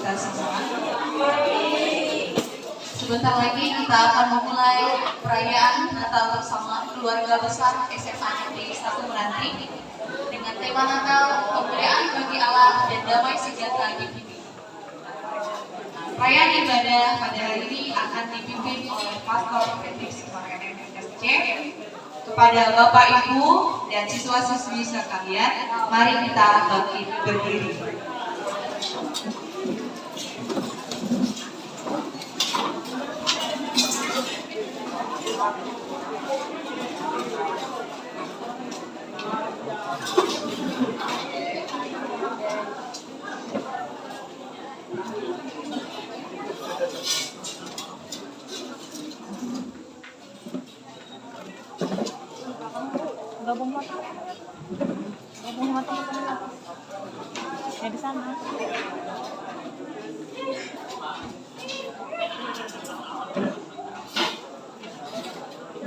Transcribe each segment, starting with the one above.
kita semua. Sebentar lagi kita akan memulai perayaan Natal bersama keluarga besar SMA Negeri 1 Meranti dengan tema Natal, kemuliaan bagi Allah dan damai sejahtera di bumi. Perayaan ibadah pada hari ini akan dipimpin oleh Pastor Felix MSC. Kepada Bapak Ibu dan siswa-siswi sekalian, mari kita bangkit berdiri. Gabung mata ya di sana.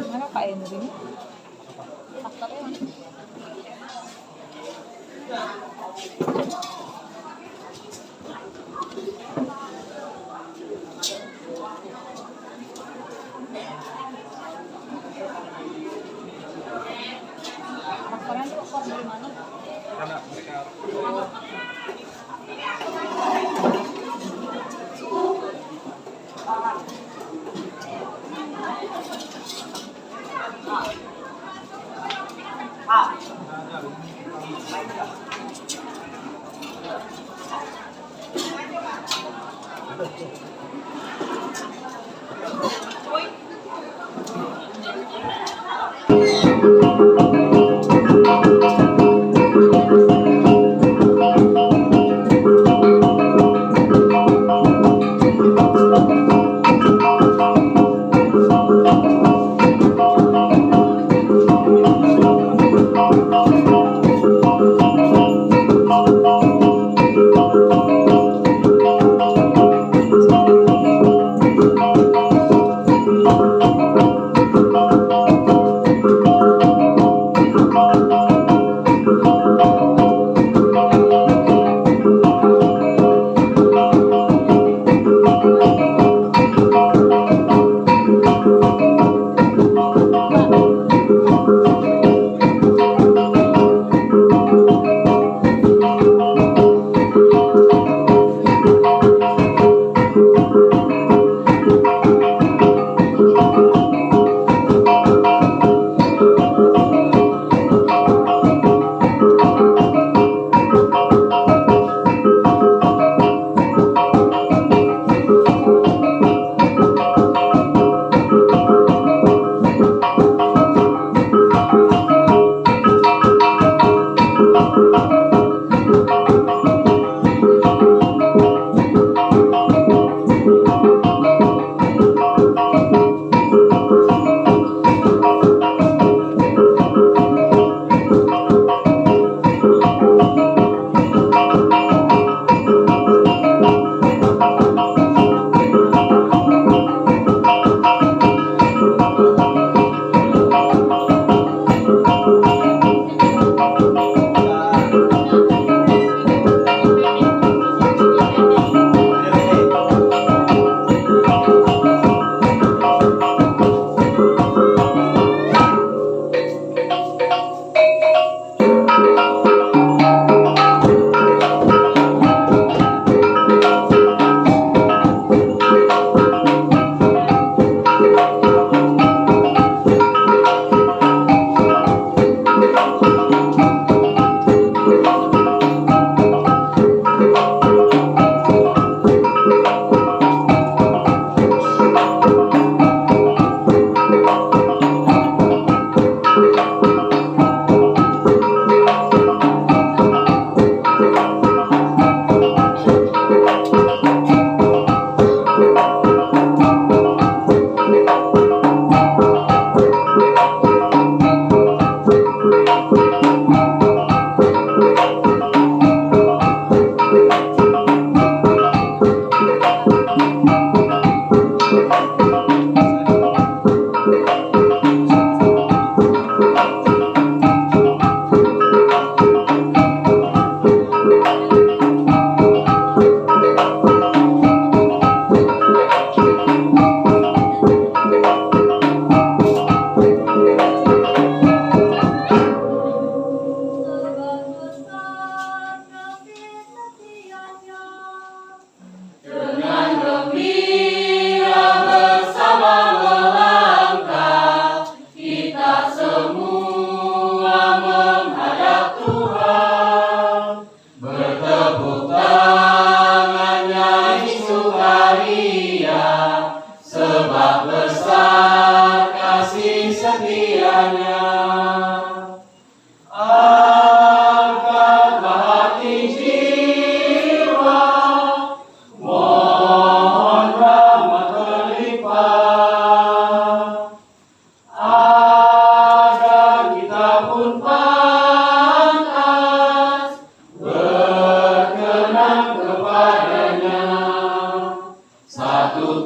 Mana Pak Henry? Faktornya mana? Faktornya tuh kok dari mana? Karena mereka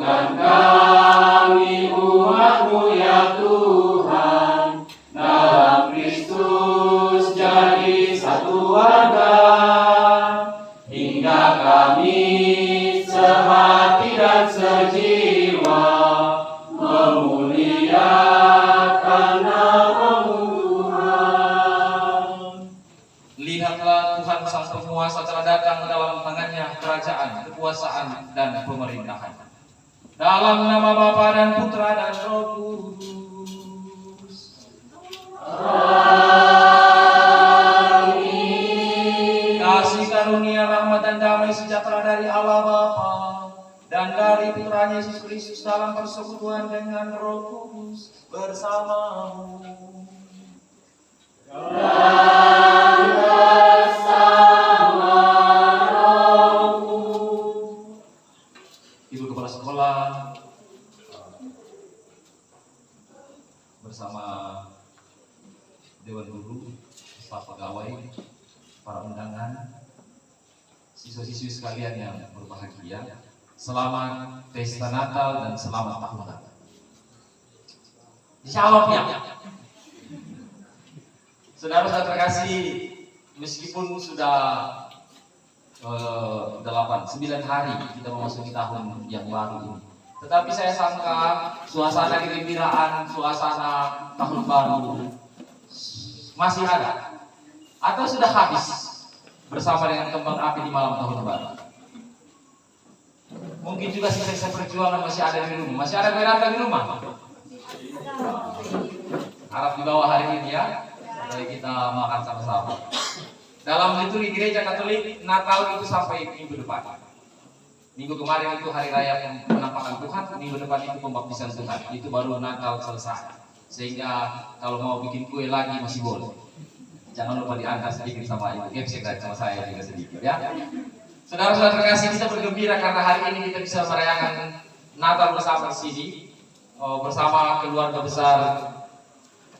Satukan kami umat-Mu ya Tuhan, dalam Kristus jadi satu warga, hingga kami sehati dan sejiwa memuliakan nama-Mu Tuhan. Lihatlah Tuhan Sang Penguasa telah datang dalam tangannya kerajaan, kekuasaan, dan pemerintahan. Dalam nama Bapa dan Putra dan Roh Kudus. Amin. Kasih karunia, rahmat, dan damai sejahtera dari Allah Bapa dan dari Putranya Yesus Kristus dalam persekutuan dengan Roh Kudus bersamamu. Ibu Kepala Sekolah bersama Dewan Guru, staf pegawai, para undangan, siswa-siswi sekalian yang berbahagia, selamat Pesta Natal dan selamat Tahun Baru. Dijawab ya. Saudara-saudara terkasih, meskipun sudah 9 hari kita memasuki tahun yang baru ini, tetapi saya sangka suasana kegembiraan, suasana tahun baru masih ada atau sudah habis bersama dengan kembang api di malam tahun baru. Mungkin juga sisa-sisa perjuangan masih ada di rumah. Masih ada berapa di rumah? Harap di bawah hari ini ya, supaya kita makan sama-sama. Dalam liturgi gereja Katolik, Natal itu sampai minggu depan. Minggu kemarin itu hari raya penampakan Tuhan, minggu depan itu pembaptisan Tuhan. Itu baru Natal selesai. Sehingga kalau mau bikin kue lagi masih boleh. Jangan lupa diantar sedikit sama ibu Gepsek dan sama saya juga sedikit ya. Saudara-saudara terkasih, kita bergembira karena hari ini kita bisa merayakan Natal bersama di sini, bersama keluarga besar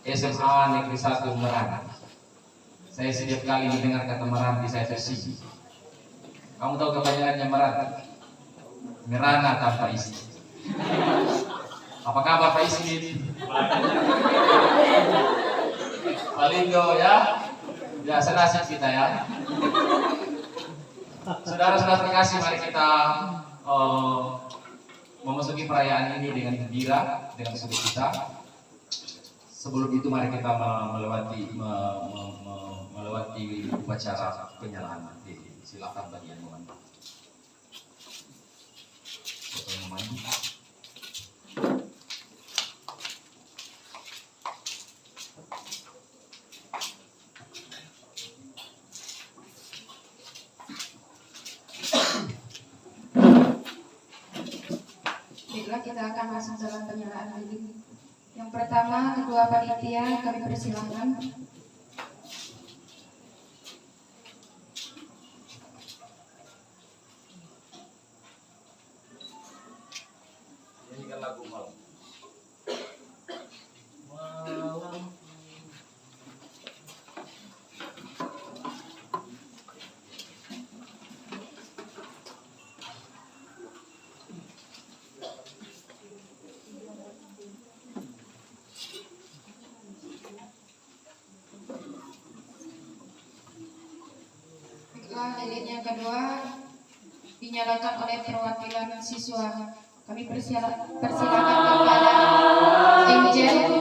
SMA Negeri 1 Meranti. Saya setiap kali mendengar kata Meranti saya tersinggung. Kamu tahu kebanyakannya Meranti? Merana tanpa istri. Apa kabar Pak Ismin? Palindo ya? Ya senasib kita ya. Saudara-saudara terkasih, mari kita memasuki perayaan ini dengan gembira, dengan sukacita. Sebelum itu mari kita melewati upacara penyalahan nanti. Silakan bagian memandu. Baiklah, kita akan masuk dalam penyalaan lilin. Yang pertama, kedua panitia kami persilahkan. Nyanyikan lagu malam. Lilin yang kedua dinyalakan oleh perwakilan siswa. Kami persilakan kepada Angel.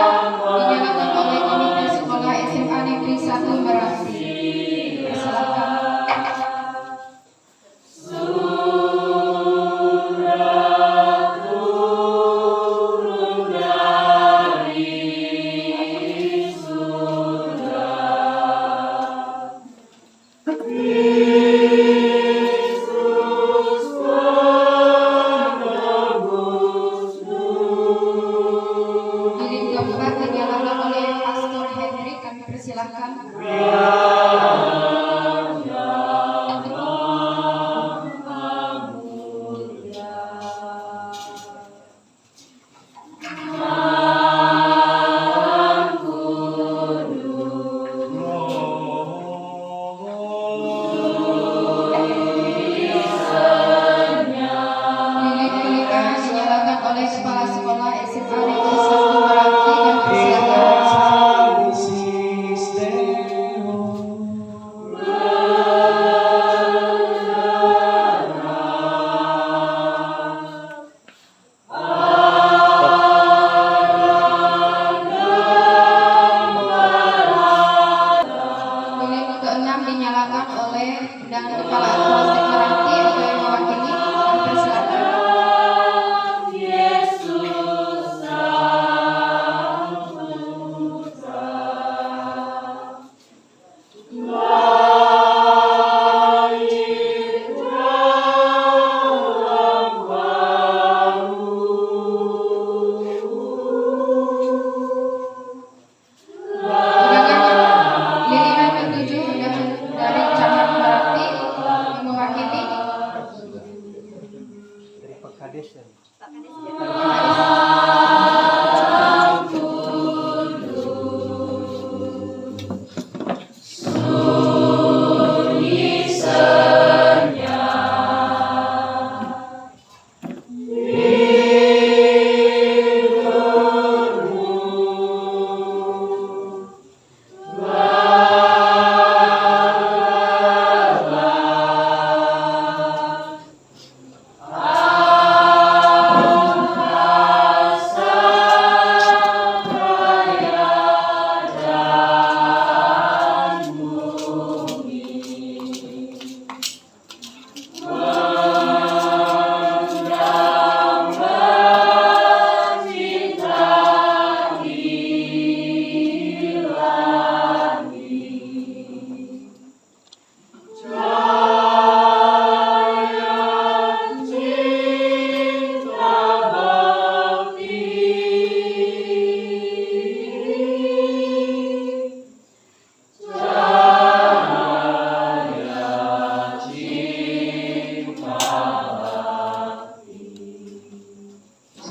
Lilin yang ketiga dinyalakan oleh Komite Sekolah SMA Negeri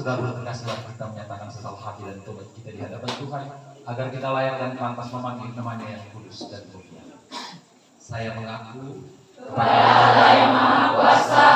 Saudara berkenan kita menyatakan sesal hati dan tobat kita di hadapan Tuhan, agar kita layak dan pantas memanggil namanya yang kudus dan mulia. Saya mengaku kepada Allah yang Maha Kuasa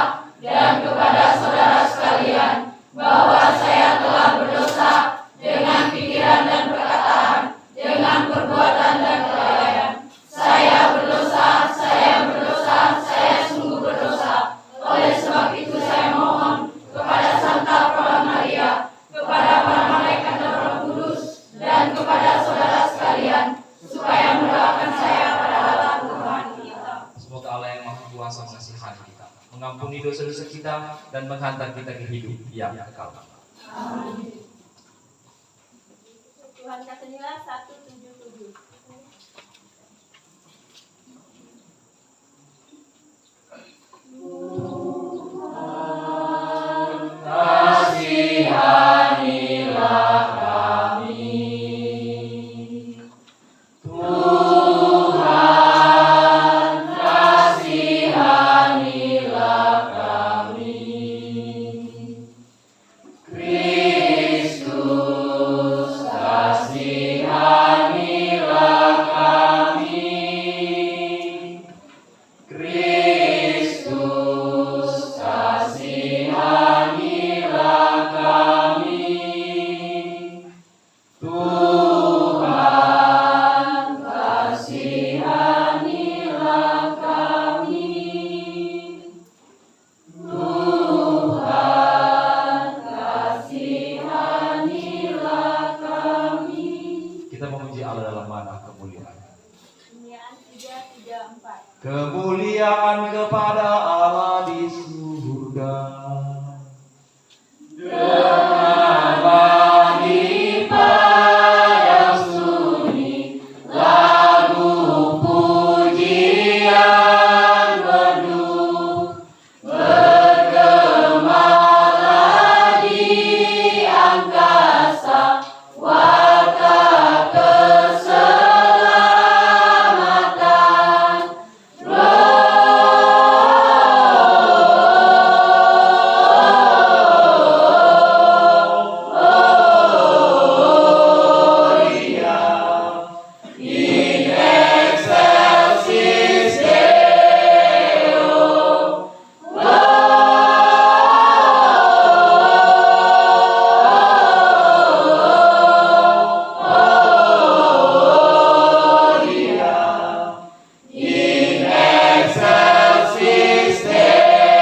dan kepada saudara sekalian bahwa saya telah berdosa dengan pikiran dan perkataan, dengan perbuatan dan kelalaian. Saya berdosa, saya sungguh berdosa. Oleh sebab itu saya mohon kepada Santa Perawan Maria, kepada para malaikat dan Roh Kudus, dan kepada saudara sekalian, supaya mendoakan saya pada Allah Tuhan kita. semoga Allah yang Maha Kuasa mengasihani kita, mengampuni dosa-dosa kita, dan menghantar kita ke hidup yang kekal. Amin. Tuhan Kasenilah 177. Kasihanilah kami, Tuhan, kasihanilah kami. Kristus, kasihanilah kami. Kristus, kasihanilah kami. Tuhan, kasihanilah kami. Tuhan, kasihanilah kami. Kita memuji Allah dalam mana kemuliaan. Kemuliaan 334. Kemuliaan kepada Allah di surga. Dengan bagi padang sunyi, lagu pujian merdu, bergemalah di angkasa, warta keselamatan. In excelsis Deo. Gloria. In excelsis Deo.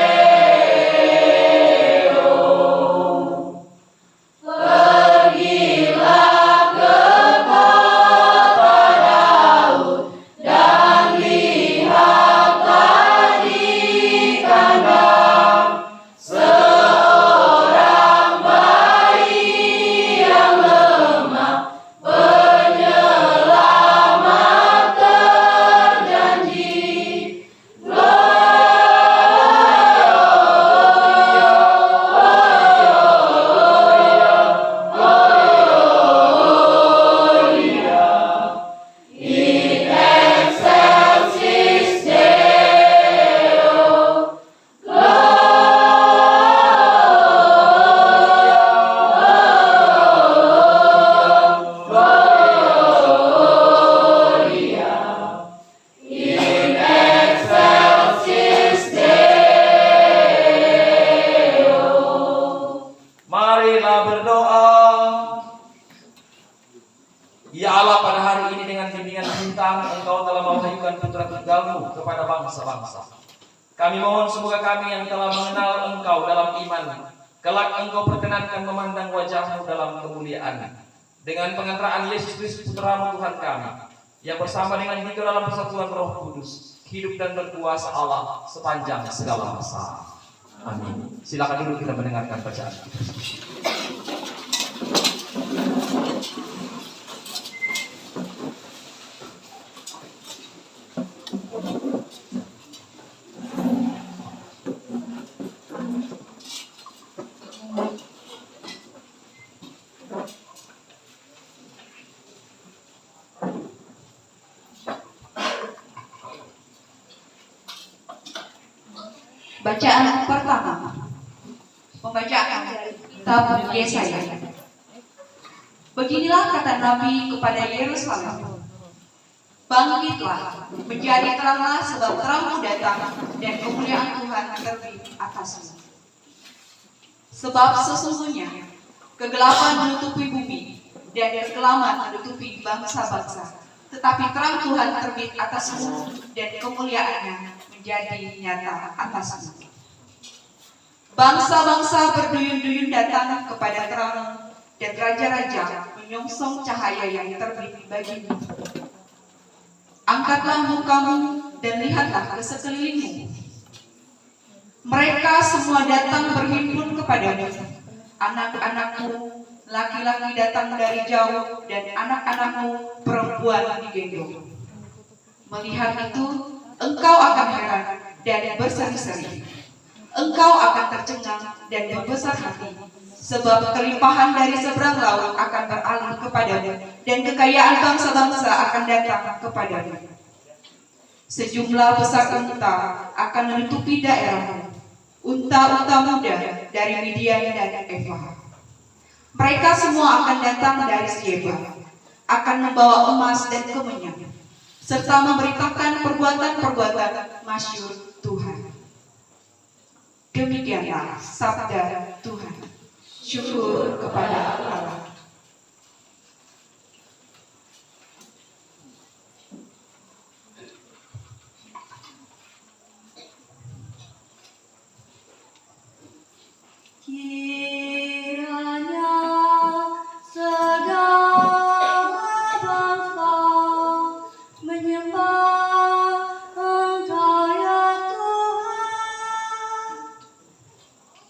Pergilah ke kota Daud dan lihatlah di kandang seorang bayi yang lemah, penyelamat terjanji. Gloria. In excelsis Deo. Gloria. In excelsis Deo. Marilah berdoa. Ya Allah, pada hari ini dengan bimbingan bintang Engkau telah mewahyukan putra tunggalmu kepada bangsa-bangsa. Kami mohon semoga kami yang telah mengenal Engkau dalam iman, kelak Engkau perkenankan memandang wajah-Mu dalam kemuliaan. Dengan pengantaraan Yesus Kristus Putra-Mu Tuhan kami, yang bersama dengan kita dalam persatuan Roh Kudus, hidup dan berkuasa Allah sepanjang segala masa. Amin. Silakan dulu kita mendengarkan bacaan kita. Bacaan pertama. Pembacaan dari tetap Yesaya. Beginilah kata Nabi kepada Yerusalem, bangkitlah, menjadi teranglah, sebab terangmu datang, dan kemuliaan Tuhan terbit atasmu. Sebab sesungguhnya kegelapan menutupi bumi, dan kekelaman menutupi bangsa-bangsa. Tetapi terang Tuhan terbit atasmu, dan kemuliaannya menjadi nyata atasmu. Bangsa-bangsa berduyun-duyun datang kepada terang, dan raja-raja menyongsong cahaya yang terbit bagimu. Angkatlah mukamu dan lihatlah ke sekelilingmu. Mereka semua datang berhimpun kepadamu. Anak-anakmu laki-laki datang dari jauh, dan anak-anakmu perempuan digendong. Melihat itu, engkau akan heran dan berseri-seri. Engkau akan tercengang dan membesar hati, sebab kelimpahan dari seberang laut akan beralih kepadamu, dan kekayaan bangsa-bangsa akan datang kepadamu. Sejumlah besar unta akan menutupi daerahmu, unta-unta muda dari Midian dan Eva. Mereka semua akan datang dari Sheba, akan membawa emas dan kemenyan, serta memberitakan perbuatan-perbuatan masyhur Tuhan. Demikianlah sabda Tuhan. Syukur kepada Allah. Kiranya segala bangsa menyembah Engkau ya Tuhan.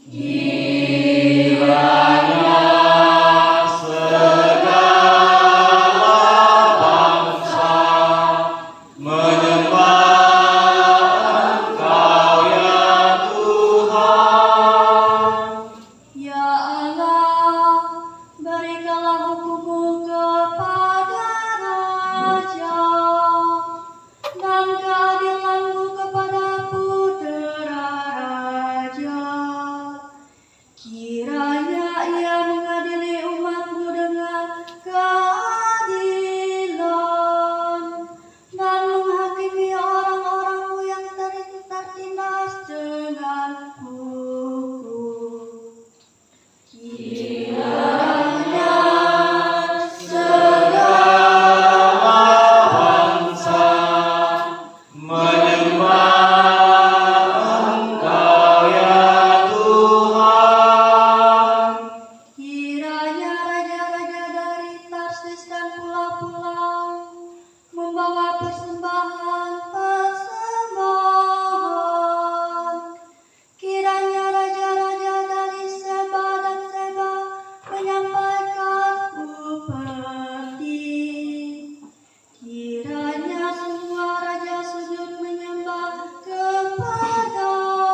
Kiranya segala bangsa menyembah Engkau ya Tuhan. Ya Allah, berikanlah hukum-Mu kepada raja, dan keadilan-Mu kepada putera raja. Kiranya Ia mengadili umat-Mu dengan keadilan, dan menghakimi orang-orang-Mu yang tertindas dengan hukum. Kiranya segala Bangsa menyembah Engkau ya Tuhan. Kiranya raja-raja dari Tarsis dan pulau-pulau membawa persembahan. Kiranya raja-raja dari Seba dan Seba menyampaikan upeti. Kiranya semua raja sujud menyembah kepadamu,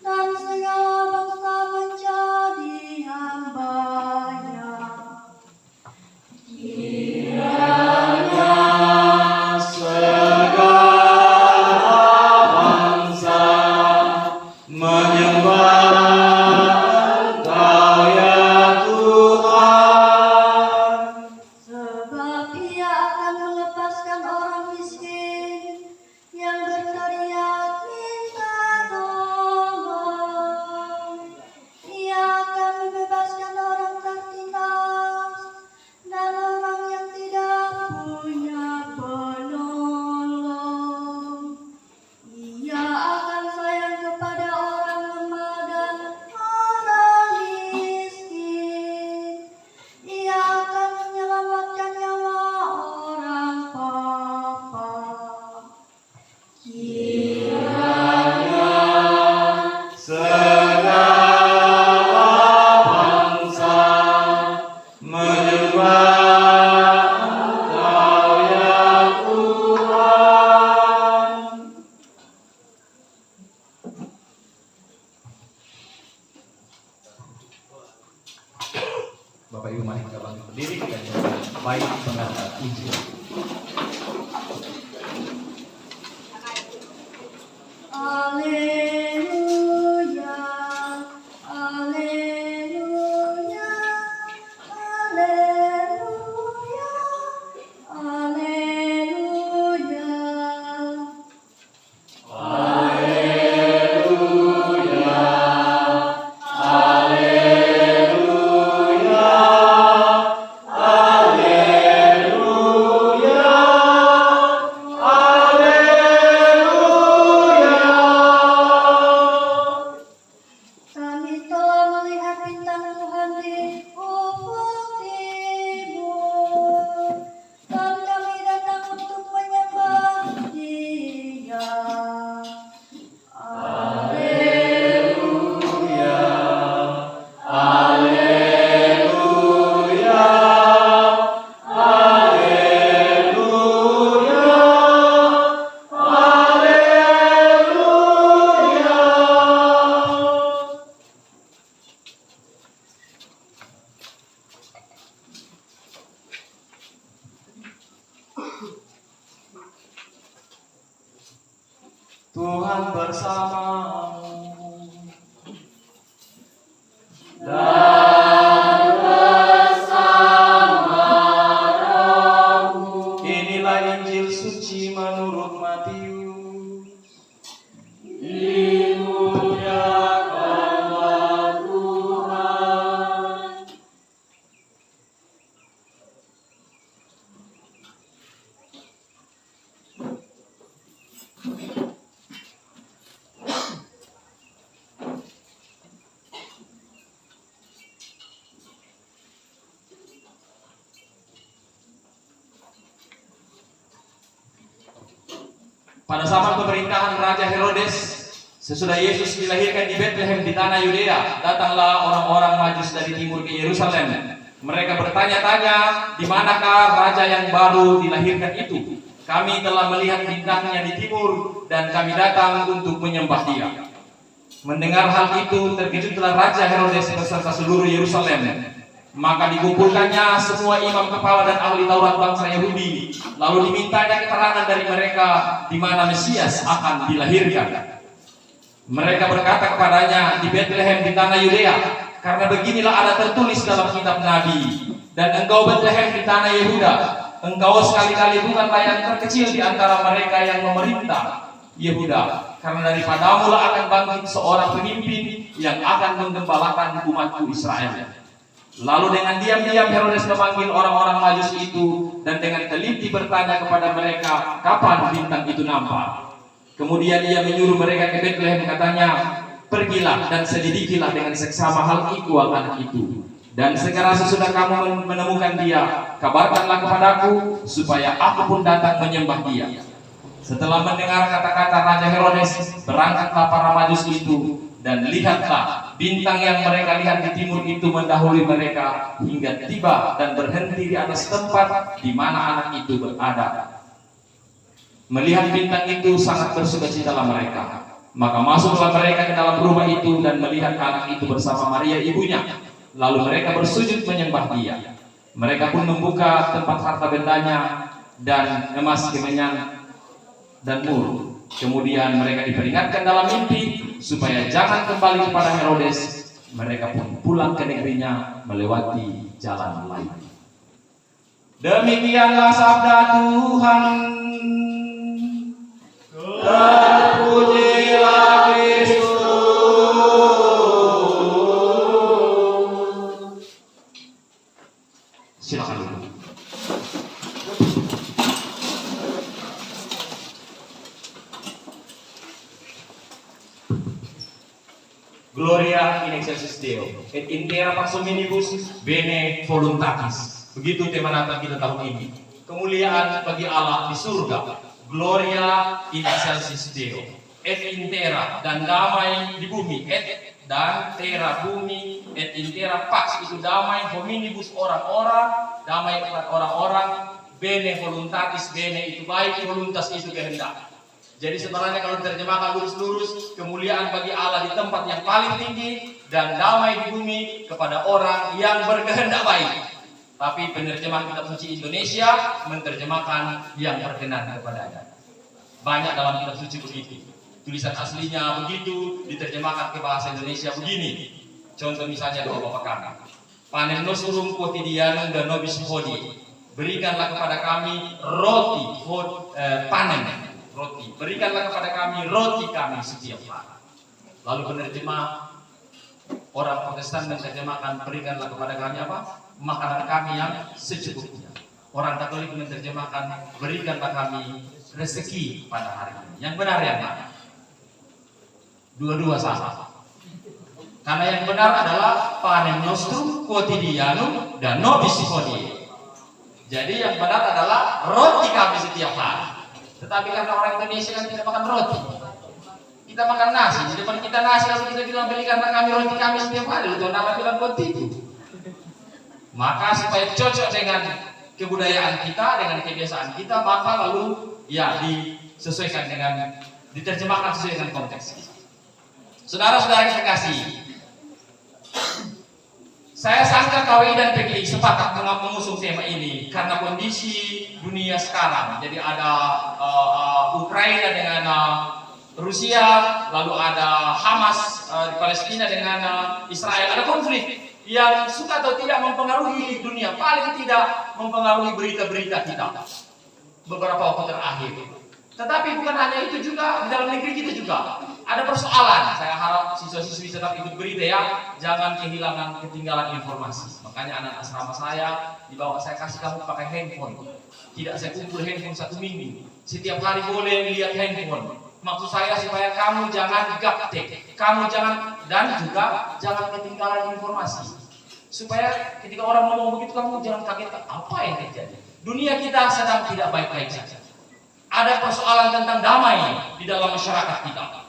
dan segala bangsa menjadi hamba-Nya. Kiranya segala bangsa menyembah Engkau ya Tuhan. Sebab Ia akan melepaskan orang miskin yang berteriak minta tolong. Ia akan membebaskan orang tertindas dan orang yang tidak punya penolong. Ia akan sayang kepada orang lemah dan orang miskin. Ia akan menyelamatkan nyawa orang papa. Kiranya segala bangsa menyembah Engkau ya Tuhan. Bapak Ibu mari kita bangkit berdiri dan baik mengantar Injil. Alleluia, alleluia. Tuhan bersamamu. Dan bersama rohmu. Inilah Injil suci menurut Matius. Dimuliakanlah Tuhan. Pada zaman pemerintahan Raja Herodes, sesudah Yesus dilahirkan di Bethlehem di tanah Yudea, datanglah orang-orang Majus dari timur ke Yerusalem. Mereka bertanya-tanya, di manakah raja yang baru dilahirkan itu? Kami telah melihat bintangnya di timur dan kami datang untuk menyembah dia. Mendengar hal itu, terkejutlah Raja Herodes beserta seluruh Yerusalem. Maka dikumpulkannya semua imam kepala dan ahli Taurat bangsa Yahudi. Lalu dimintanya keterangan dari mereka di mana Mesias akan dilahirkan. Mereka berkata kepadanya, di Bethlehem di tanah Yudea, karena beginilah ada tertulis dalam kitab Nabi. Dan engkau Bethlehem di tanah Yehuda, engkau sekali-kali bukanlah yang terkecil di antara mereka yang memerintah Yehuda, karena daripadamu lah akan bangkit seorang pemimpin yang akan menggembalakan umatku Israel. Lalu dengan diam-diam Herodes memanggil orang-orang Majus itu dan dengan teliti bertanya kepada mereka kapan bintang itu nampak. Kemudian ia menyuruh mereka ke Bethlehem, katanya, pergilah dan selidikilah dengan seksama hal ikhwal anak itu. Dan segera sesudah kamu menemukan dia, kabarkanlah kepadaku supaya aku pun datang menyembah dia. Setelah mendengar kata-kata Raja Herodes, berangkatlah para Majus itu, dan lihatlah bintang yang mereka lihat di timur itu mendahului mereka hingga tiba dan berhenti di atas tempat di mana anak itu berada. Melihat bintang itu sangat bersukacitalah mereka. Maka masuklah mereka ke dalam rumah itu dan melihat anak itu bersama Maria ibunya. Lalu mereka bersujud menyembah dia. Mereka pun membuka tempat harta bendanya dan emas, kemenyan, dan mur. Kemudian mereka diperingatkan dalam mimpi supaya jangan kembali kepada Herodes. Mereka pun pulang ke negerinya melewati jalan lain. Demikianlah sabda Tuhan. Terpujilah Kristus. Silakan dulu. Gloria in excelsis Deo et intera pax hominibus bene voluntatis. Begitu tema Natal kita tahun ini. Kemuliaan bagi Allah di surga. Gloria in excelsis Deo et intera, dan damai di bumi, et dan tera bumi, et intera pax itu damai, hominibus orang-orang, damai kepada orang-orang, bene voluntatis, bene itu baik, voluntas itu kehendak. Jadi sebenarnya kalau diterjemahkan lurus-lurus, kemuliaan bagi Allah di tempat yang paling tinggi dan damai di bumi kepada orang yang berkehendak baik. Tapi penerjemahan kitab suci Indonesia menerjemahkan yang berkenan kepadanya. Banyak dalam kitab suci begitu. Tulisan aslinya begitu, diterjemahkan ke bahasa Indonesia begini. Contoh misalnya doa Bapa kami. Panen nostrum quotidianum da nobis hodie. Berikanlah kepada kami roti panen roti. Berikanlah kepada kami roti kami setiap hari. Lalu penerjemah orang Protestan menerjemahkan berikanlah kepada kami apa? Makanan kami yang secukupnya. Orang Katolik menerjemahkan berikanlah kami rezeki pada hari ini. Yang benar yang mana? Dua-dua sama. Karena yang benar adalah panem nostrum quotidianum dan nobis hodie. Jadi yang benar adalah roti kami setiap hari. Tetapi karena orang Indonesia kan tidak makan roti, kita makan nasi. Di depan kita nasi, lalu kita bilang berikanlah kami roti kami setiap hari. Itu nama bilang roti itu. Maka supaya cocok dengan kebudayaan kita, dengan kebiasaan kita, maka lalu ya disesuaikan dengan, diterjemahkan sesuai dengan konteks. Saudara-saudara yang terkasih, saya sangka KWI dan PGI sepakat mengusung tema ini karena kondisi dunia sekarang. Jadi ada Ukraina dengan Rusia, lalu ada Hamas di Palestina dengan Israel, ada konflik yang suka atau tidak mempengaruhi dunia, paling tidak mempengaruhi berita-berita kita beberapa waktu terakhir. Tetapi bukan hanya itu juga, di dalam negeri kita juga ada persoalan. Saya harap siswa-siswi tetap ikut berita ya, jangan ketinggalan informasi. Makanya anak asrama saya dibawa, saya kasih kamu pakai handphone. Tidak saya kumpul handphone 1 minggu. Setiap hari boleh lihat handphone. Maksud saya supaya kamu jangan gaptek, kamu jangan, dan juga jangan ketinggalan informasi. Supaya ketika orang ngomong begitu kamu jangan kaget, apa yang terjadi. Dunia kita sedang tidak baik-baik saja. Ada persoalan tentang damai di dalam masyarakat kita.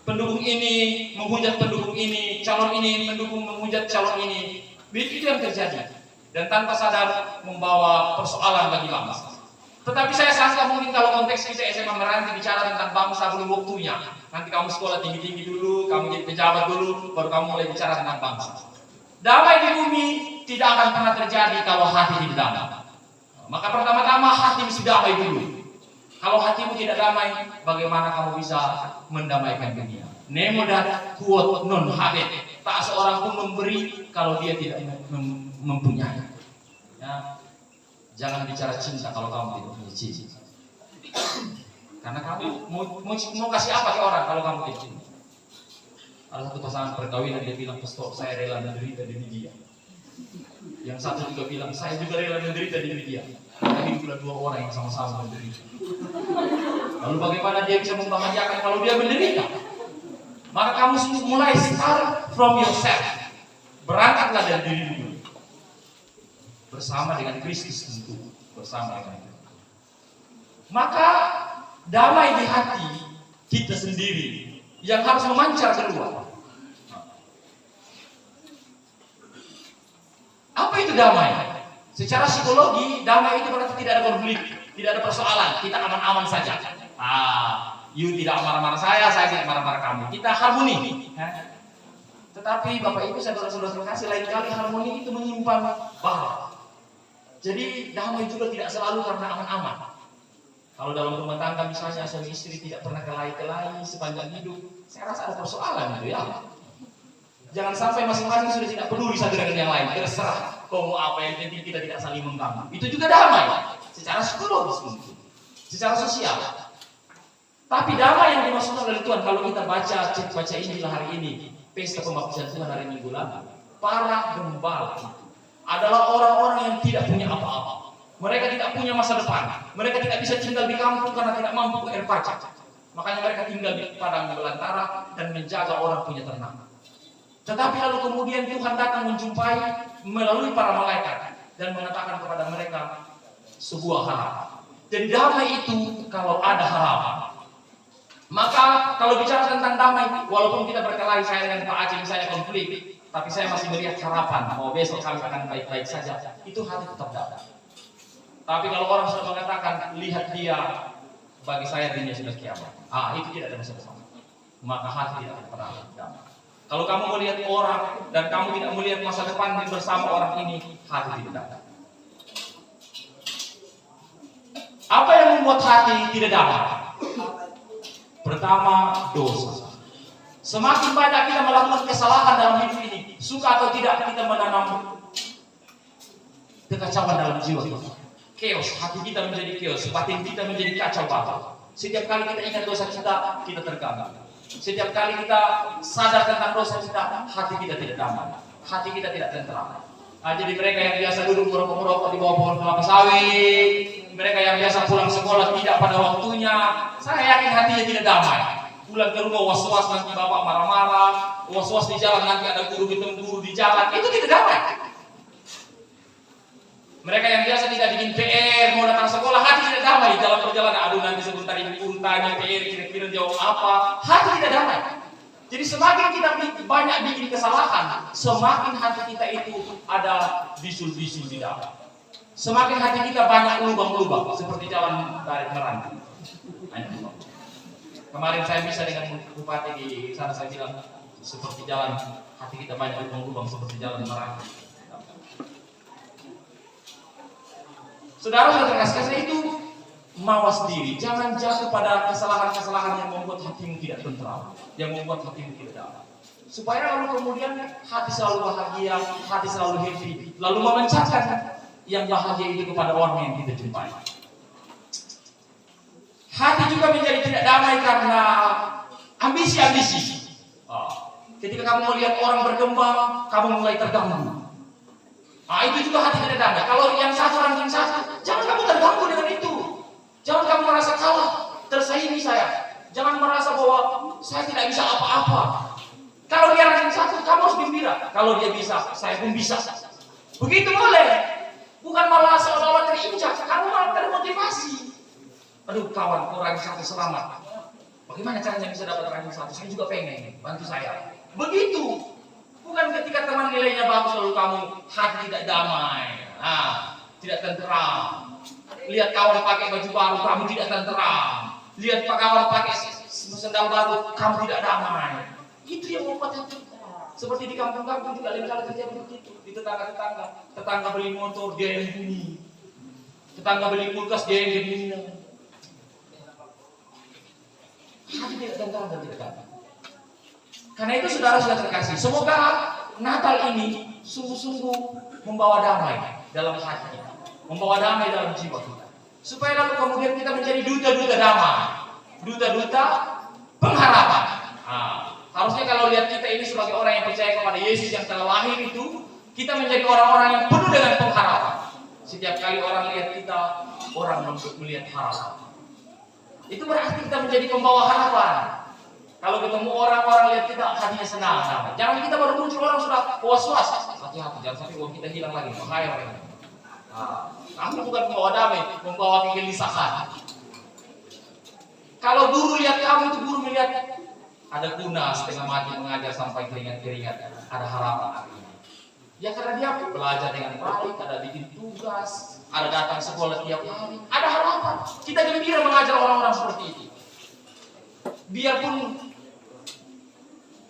Pendukung ini menghujat pendukung ini, calon ini menghujat calon ini. Begitu yang terjadi. Dan tanpa sadar membawa persoalan bagi bangsa. Tetapi saya sangka mungkin kalau konteks kita SMA Meranti bicara tentang bangsa belum waktunya. Nanti kamu sekolah tinggi-tinggi dulu, kamu jadi pejabat dulu, baru kamu mulai bicara tentang bangsa. Damai di bumi tidak akan pernah terjadi kalau hati tidak damai. Maka pertama-tama hati mesti damai dulu. Kalau hatimu tidak damai, bagaimana kamu bisa mendamaikan dunia? Nemo dan quote non habet. Tak seorang pun memberi kalau dia tidak mempunyai. Ya. Jangan bicara cinta kalau kamu tidak punya cinta. Karena kamu mau kasih apa ke orang kalau kamu tidak cinta? Ada satu pasangan perkawinan dia bilang, pastor saya rela menderita demi dia. Yang satu juga bilang, saya juga rela menderita demi dia. Tapi hiduplah 2 orang yang sama-sama menderita. Lalu bagaimana dia bisa membahagiakan kalau dia menderita? Maka kamu mulai start from yourself. Berangkatlah dari diri dulu. Bersama dengan Kristus tentu, bersama dengan Kristus. Maka damai di hati kita sendiri yang harus memancar keluar. Apa itu damai? Secara psikologi, damai itu berarti tidak ada konflik, tidak ada persoalan, kita aman-aman saja. You tidak marah-marah saya tidak marah-marah kamu. Kita harmoni. Tetapi Bapak Ibu saudara-saudara kasih, lain kali harmoni itu menyimpan bahaya. Jadi damai juga tidak selalu karena aman-aman. Kalau dalam rumah tangga misalnya suami istri tidak pernah kelahi-kelahi sepanjang hidup, saya rasa ada persoalan itu ya. Jangan sampai masing-masing sudah tidak peduli satu dengan yang lain, terserah kau mau apa, yang penting kita tidak saling mengganggu. Itu juga damai, secara psikologis mungkin, secara sosial. Tapi damai yang dimaksudkan oleh Tuhan kalau kita baca Injil hari ini, pesta pembaptisan Tuhan hari Minggu lalu, para gembala adalah orang-orang yang tidak punya apa-apa. Mereka tidak punya masa depan. Mereka tidak bisa tinggal di kampung karena tidak mampu bayar pajak. Makanya mereka tinggal di padang belantara dan menjaga orang punya ternak. Tetapi lalu kemudian Tuhan datang menjumpai melalui para malaikat dan mengatakan kepada mereka sebuah harapan. Dan damai itu kalau ada harapan. Maka kalau bicara tentang damai, walaupun kita berkelahi, saya dengan Pak Aceh misalnya konflik, tapi saya masih melihat harapan bahwa besok kami akan baik-baik saja. Itu hati tetap dapat. Tapi kalau orang sudah mengatakan lihat dia, bagi saya dunia sudah kiamat. Itu tidak ada masa depan. Maka hati tidak akan pernah damai. Kalau kamu melihat orang dan kamu tidak melihat masa depan bersama orang ini, hati tidak damai. Apa yang membuat hati tidak damai? Pertama, dosa. Semakin banyak kita melakukan kesalahan dalam hidup ini, suka atau tidak kita menanam kekacauan dalam jiwa kita. Chaos, hati kita menjadi chaos, batin kita menjadi kacau balau. Setiap kali kita ingat dosa kita, kita terganggu. Setiap kali kita sadar tentang dosa kita, hati kita tidak damai, hati kita tidak tentram. Jadi mereka yang biasa duduk merokok di bawah pohon kelapa sawit, mereka yang biasa pulang sekolah tidak pada waktunya, saya yakin hatinya tidak damai. Pulang ke rumah was-was nanti bapak marah-marah, was-was di jalan nanti ada guru ketemu guru di jalan, itu tidak damai. Mereka yang biasa tidak bikin PR, mau datang sekolah, hati tidak damai. Dalam perjalanan, aduh nanti sebentar ini guru tanya PR, kira-kira jawab apa, hati tidak damai. Jadi semakin kita banyak bikin kesalahan, semakin hati kita itu ada bisul-bisul di dalam. Semakin hati kita banyak lubang-lubang, seperti jalan tarik meranti. Kemarin saya bisa dengan bupati di sana, saya bilang seperti jalan, hati kita banyak lubang-lubang seperti jalan meranti. Saudara-saudara kasih itu mawas diri, jangan jatuh pada kesalahan-kesalahan yang membuat hatimu tidak tentram, yang membuat hatimu tidak damai. Supaya lalu kemudian hati selalu bahagia, hati selalu happy, lalu memancarkan yang bahagia itu kepada orang yang kita jumpai. Hati juga menjadi tidak damai karena ambisi-ambisi. Ketika kamu melihat orang berkembang, kamu mulai terganggu. Itu juga hati tidak damai. Kalau yang satu ranking satu, jangan kamu terganggu dengan itu. Jangan kamu merasa kalah, tersaingi saya. Jangan merasa bahwa saya tidak bisa apa-apa. Kalau dia ranking satu, kamu harus gembira. Kalau dia bisa, saya pun bisa. Begitu boleh. Bukan malah seolah-olah terinjak, kamu malah termotivasi. Aduh kawan, ranking satu selamat. Bagaimana caranya bisa dapat ranking satu? Saya juga pengen, bantu saya. Begitu. Bukan ketika teman nilainya bagus lalu kamu hati tidak damai, tidak tenteram. Lihat kawan pakai baju baru, kamu tidak tenteram. Lihat kawan pakai sendal baru, kamu tidak damai. Itu yang membuat hati. Seperti di kampung-kampung juga lain kali terjadi begitu. Di tetangga beli motor dia yang bunyi, tetangga beli kulkas dia yang bunyi. Hati tidak tenteram dan tidak damai. Karena itu saudara terkasih, semoga Natal ini sungguh-sungguh membawa damai dalam hati kita, membawa damai dalam jiwa kita, supaya lalu kemudian kita menjadi duta-duta damai, duta-duta pengharapan. Harusnya kalau lihat kita ini sebagai orang yang percaya kepada Yesus yang telah lahir itu, kita menjadi orang-orang yang penuh dengan pengharapan. Setiap kali orang lihat kita, orang melihat harapan. Itu berarti kita menjadi pembawa harapan. Kalau ketemu orang lihat kita hatinya senang. Jangan kita baru muncul orang sudah was-was. Hati-hati, jangan sampai uang kita hilang lagi. Bahaya orang ini. Kami bukan membawa damai, membawa kegelisahan. Kalau guru lihat kamu itu guru melihat ada Kuna setengah mati mengajar sampai keringat-keringat, ada harapan hari ini. Ya karena dia belajar dengan baik, ada bikin tugas, ada datang sekolah tiap hari, ada harapan. Kita gembira mengajar orang-orang seperti itu. Biarpun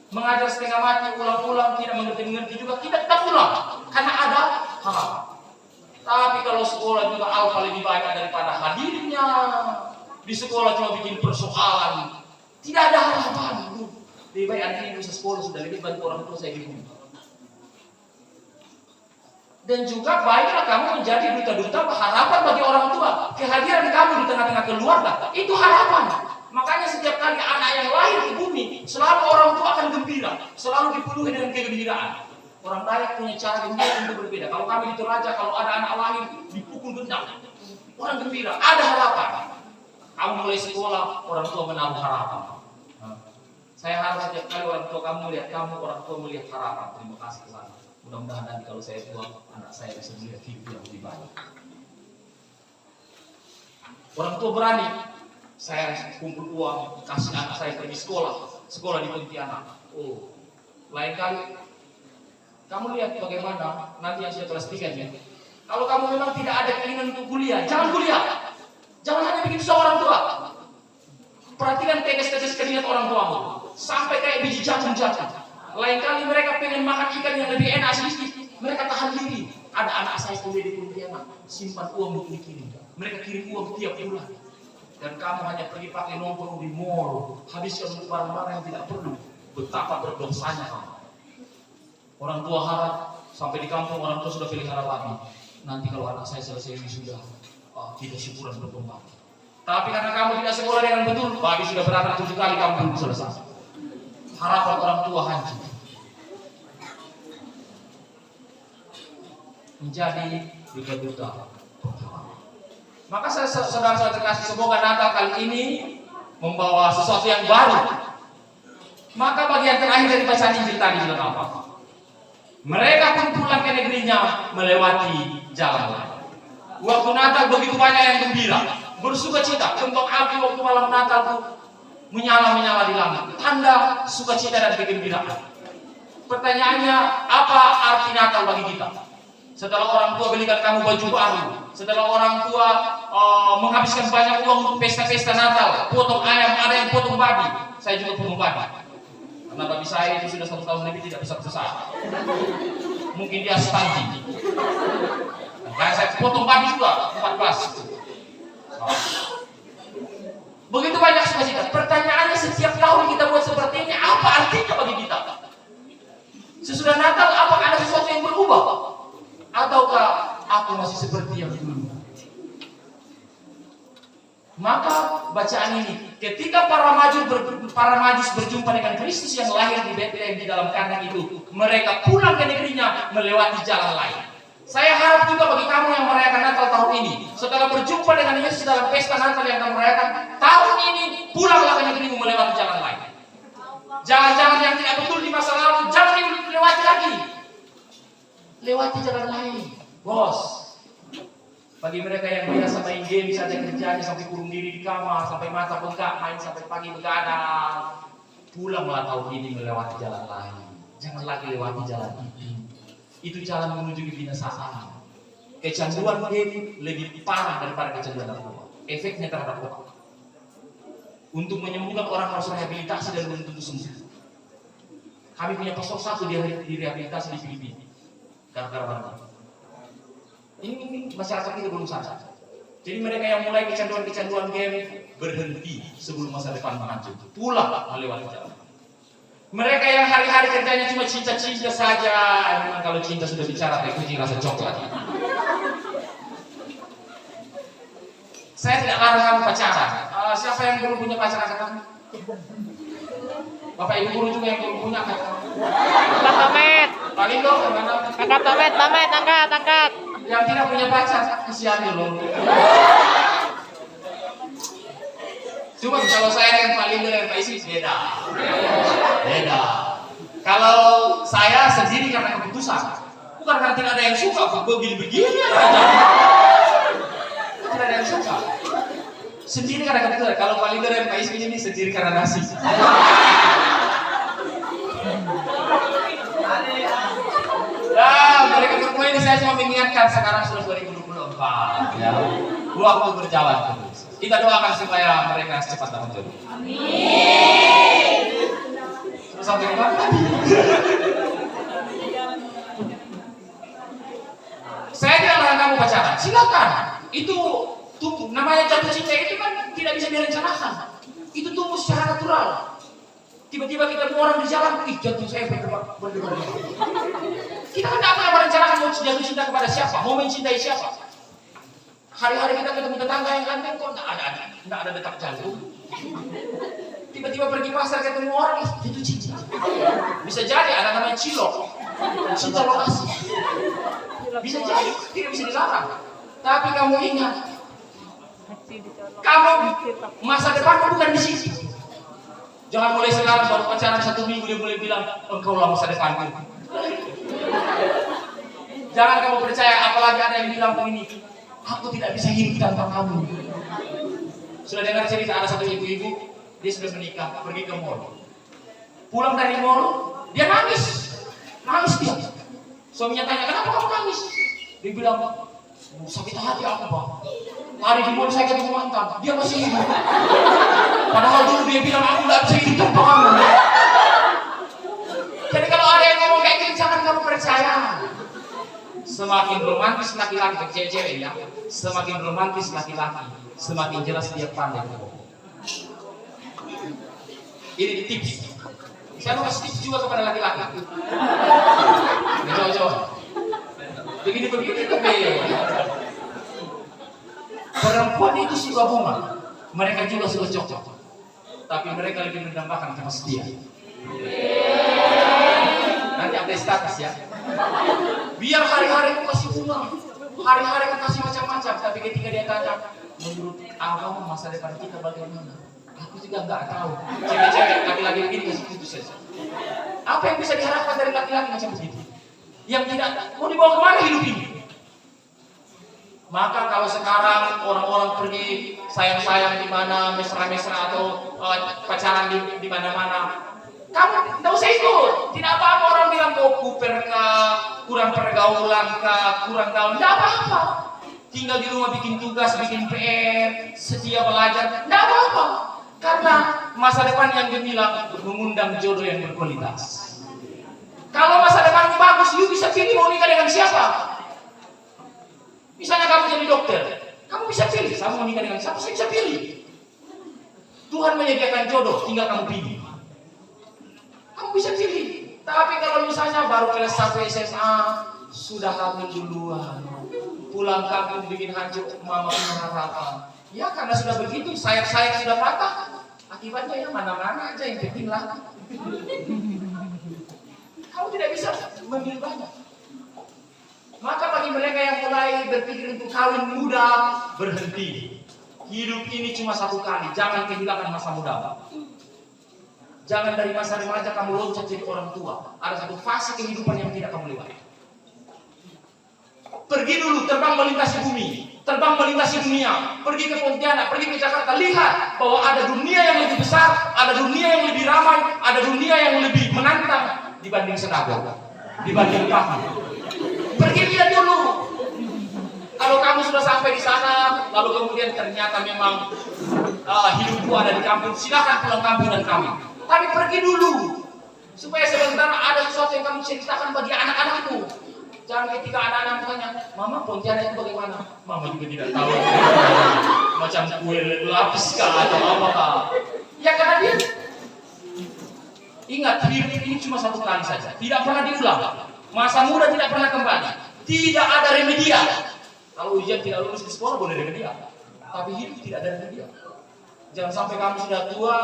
mengajar setengah mati, ulang-ulang, tidak mengerti juga, kita tetap ulang, karena ada harapan. Tapi kalau sekolah juga alfa lebih banyak daripada hadirnya, di sekolah cuma bikin persoalan, tidak ada harapan. Lebih baik anak ini bisa sekolah, sudah lebih bantu orang tua saya bingung. Dan juga baiklah kamu menjadi duta-duta harapan bagi orang tua. Kehadiran kamu di tengah-tengah keluarga, itu harapan. Makanya setiap kali anak yang lahir di bumi, selalu orang tua akan gembira, selalu dipenuhi dengan kegembiraan. Orang Dayak punya cara gembira yang berbeda. Kalau kami di Toraja, kalau ada anak lahir, dipukul gendang. Orang gembira, ada harapan. Kamu mulai sekolah, orang tua menaruh harapan. Saya harap setiap kali orang tua kamu melihat kamu, orang tua melihat harapan. Terima kasih ke sana. Mudah-mudahan nanti kalau saya tua, anak saya bisa melihat hidup yang lebih baik. Orang tua berani. Saya kumpul uang, kasih anak saya pergi sekolah di Pontianak. Lain kali, kamu lihat bagaimana nanti yang saya kelas 3 ya. Kalau kamu memang tidak ada keinginan untuk kuliah, jangan kuliah. Jangan hanya bikin susah orang tua. Perhatikan tetes-tetes keringat orang tuamu, sampai kayak biji jagung jatuh. Lain kali mereka pengen makan ikan yang lebih enak sedikit, mereka tahan diri. Ada anak saya kuliah di Pontianak, simpan uang untuk dikirim. Mereka kirim uang tiap bulan. Dan kamu hanya pergi pakai nongkrong di mall, habiskan untuk barang-barang yang tidak perlu. Betapa berdosanya kamu. Orang tua harap sampai di kampung orang tua sudah pelihara babi. Nanti kalau anak saya selesai wisuda, kita syukuran berkembang. Tapi karena kamu tidak sekolah dengan betul, babi sudah beranak 7 kali kamu belum selesai. Harapan orang tua hancur. Menjadi duta-duta. Maka saudara-saudara terkasih, semoga Natal kali ini membawa sesuatu yang baru. Maka bagian terakhir dari bacaan Injil tadi bilang apa? Mereka pun pulang ke negerinya melewati jalan lain. Waktu Natal begitu banyak yang gembira, bersukacita. Kembang api waktu malam Natal itu menyala-menyala di langit. Tanda sukacita dan kegembiraan. Pertanyaannya, apa arti Natal bagi kita? Setelah orang tua belikan kamu baju baru, setelah orang tua menghabiskan banyak uang untuk pesta-pesta Natal, potong ayam, ada yang potong babi. Saya juga potong babi. Karena babi saya itu sudah 1 tahun lebih tidak besar-besar. Mungkin dia stunting. Karena saya potong babi juga 14. Begitu banyak sukacita. Pertanyaannya setiap tahun kita buat seperti ini, apa artinya bagi kita? Sesudah Natal, apakah ada sesuatu yang berubah? Ataukah aku masih seperti yang dulu? Maka bacaan ini, ketika para majus berjumpa dengan Kristus yang lahir di Betlehem di dalam kandang itu, mereka pulang ke negerinya melewati jalan lain. Saya harap juga bagi kamu yang merayakan Natal tahun ini, setelah berjumpa dengan Yesus dalam pesta Natal yang kamu rayakan tahun ini, pulanglah ke negerimu melewati jalan lain. Jangan-jangan yang tidak betul di masa lalu, jangan dilewati lagi. Lewati jalan lain, bos. Bagi mereka yang biasa main game saja kerjanya sampai kurung diri di kamar, sampai mata bengkak, main sampai pagi begadang, pulanglah tahun ini melewati jalan lain. Jangan lagi lewati jalan ini. Itu jalan menuju kebinasaan. Kecanduan game lebih parah daripada kecanduan narkoba. Efeknya terhadap otak. Untuk menyembuhkan orang harus rehabilitasi dan belum tentu sembuh. Kami punya pastor satu di rehabilitasi di Filipina. Gara-gara barang. Ini masyarakat kita belum sadar. Jadi mereka yang mulai kecanduan game berhenti sebelum masa depan maju. Pulang melewati jalan. Mereka yang hari-hari kerjanya cuma cinta-cinta saja. Memang kalau cinta sudah bicara, kayak kucing rasa coklat. Saya tidak larang kamu pacaran. Siapa yang belum punya pacar angkat tangan? Bapak ibu guru juga yang belum punya angkat tangan. Kakak Tomet. Paling dong, mana? Kakak Tomet, angkat. Yang tidak punya pacar, kasihan loh. Cuma kalau saya dengan Pak Lindo dan Pak Isi beda. Kalau saya sendiri karena keputusan, bukan karena tidak ada yang suka, begini aja. Tidak ada yang suka. Sendiri karena keputusan. Kalau Pak Lindo dan Pak Isi ini sendiri karena nasi. Mereka berdua ini saya cuma mengingatkan sekarang sudah 2024 ya. Waktu berjalan terus. Kita doakan supaya mereka cepat dapat jodoh. Amin. Terus sampai mana? Saya tidak larang kamu pacaran. Silakan. Itu tumbuh. Namanya jatuh cinta itu kan tidak bisa direncanakan. Itu tumbuh secara natural. Tiba-tiba kita ketemu orang di jalan, jatuh saya berdebat. Kita kan tidak pernah merencanakan mau jatuh cinta kepada siapa, mau mencintai siapa. Hari-hari kita ketemu tetangga yang ganteng kok tidak ada detak jantung. Tiba-tiba pergi pasar ketemu orang, jatuh cinta. Bisa jadi ada namanya cilok, cinta lokasi. Bisa jadi, tidak bisa dilarang. Tapi kamu ingat, kamu masa depan bukan di sini. Jangan mulai sekarang baru pacaran 1 minggu dia boleh bilang engkau lah masa depanku. Jangan kamu percaya, apalagi ada yang bilang begini, aku tidak bisa hidup tanpa kamu. Sudah dengar cerita ada satu ibu-ibu, dia sudah menikah, pergi ke mall. Pulang dari mall, dia nangis dia. Suaminya tanya, kenapa kamu nangis? Dia bilang, sakit hati aku Pak. Hari di mall saya ketemu mantan, dia masih hidup. Padahal dulu dia bilang aku tidak bisa hidup tanpa kamu. Jadi kalau ada yang ngomong kayak gitu, jangan kamu percaya. Semakin romantis laki-laki, cewek ya, semakin romantis laki-laki, semakin jelas dia pandai berbohong. Ini tips. Saya mau kasih tips juga kepada laki-laki. Coba. Begini. Perempuan itu suka bunga, mereka juga suka cocok, tapi mereka lebih mendambakan kepastian. Nanti update status ya. Biar hari-hari aku kasih bunga, hari-hari aku kasih macam-macam, tapi ketika dia tanya, menurut abang masa depan kita bagaimana? Aku juga nggak tahu. Cewek-cewek, laki-laki begini kasih putus saja. Apa yang bisa diharapkan dari laki-laki macam begitu? Yang tidak mau dibawa kemana hidup ini? Maka kalau sekarang orang-orang pergi sayang-sayang di mana, mesra-mesra atau pacaran di mana-mana, kamu tidak usah ikut. Tidak apa-apa orang bilang kau kuper kah, kurang pergaulan kah, kurang gaul, tidak apa-apa. Tinggal di rumah bikin tugas, bikin PR, setia belajar, tidak apa-apa. Karena masa depan yang gemilang mengundang jodoh yang berkualitas. Kalau masa depan bagus, you bisa pilih mau nikah dengan siapa. Misalnya kamu jadi dokter, kamu bisa pilih, saya mau nikah dengan siapa, saya bisa pilih. Tuhan menyediakan jodoh, tinggal kamu pilih. Kamu bisa pilih. Tapi kalau misalnya baru kelas 1 SMA, sudah kabur duluan, pulang kampung bikin hancur mama punya harapan. Ya karena sudah begitu, sayap-sayap sudah patah. Akibatnya ya mana-mana aja, yang penting lah. Kamu tidak bisa memilih banyak. Maka bagi mereka yang mulai berpikir untuk kawin muda, berhenti. Hidup ini cuma satu kali, jangan kehilangan masa muda. Jangan dari masa remaja kamu loncat jadi orang tua. Ada satu fase kehidupan yang tidak kamu lewati. Pergi dulu, terbang melintasi bumi, terbang melintasi dunia, pergi ke Pontianak, pergi ke Jakarta, lihat bahwa ada dunia yang lebih besar, ada dunia yang lebih ramai, ada dunia yang lebih menantang dibanding Senago, dibanding kamu. Pergi lihat dulu. Kalau kamu sudah sampai di sana, lalu kemudian ternyata memang hidupku ada di kampung, silakan pulang kampung dan kami. Tapi pergi dulu, supaya sebentar ada sesuatu yang kamu ceritakan bagi anak-anakmu. Jangan ketika anak-anak tanya, Mama Pontianak itu bagaimana? Mama juga tidak tahu. Macam kue lapis kah atau apa kah? Ya karena dia ingat, hidup ini cuma satu kali saja, tidak pernah diulang. Masa muda tidak pernah kembali. Tidak ada remedial. Kalau ujian tidak lulus di sekolah boleh remedial, tapi hidup tidak ada remedial. Jangan sampai kamu sudah tua,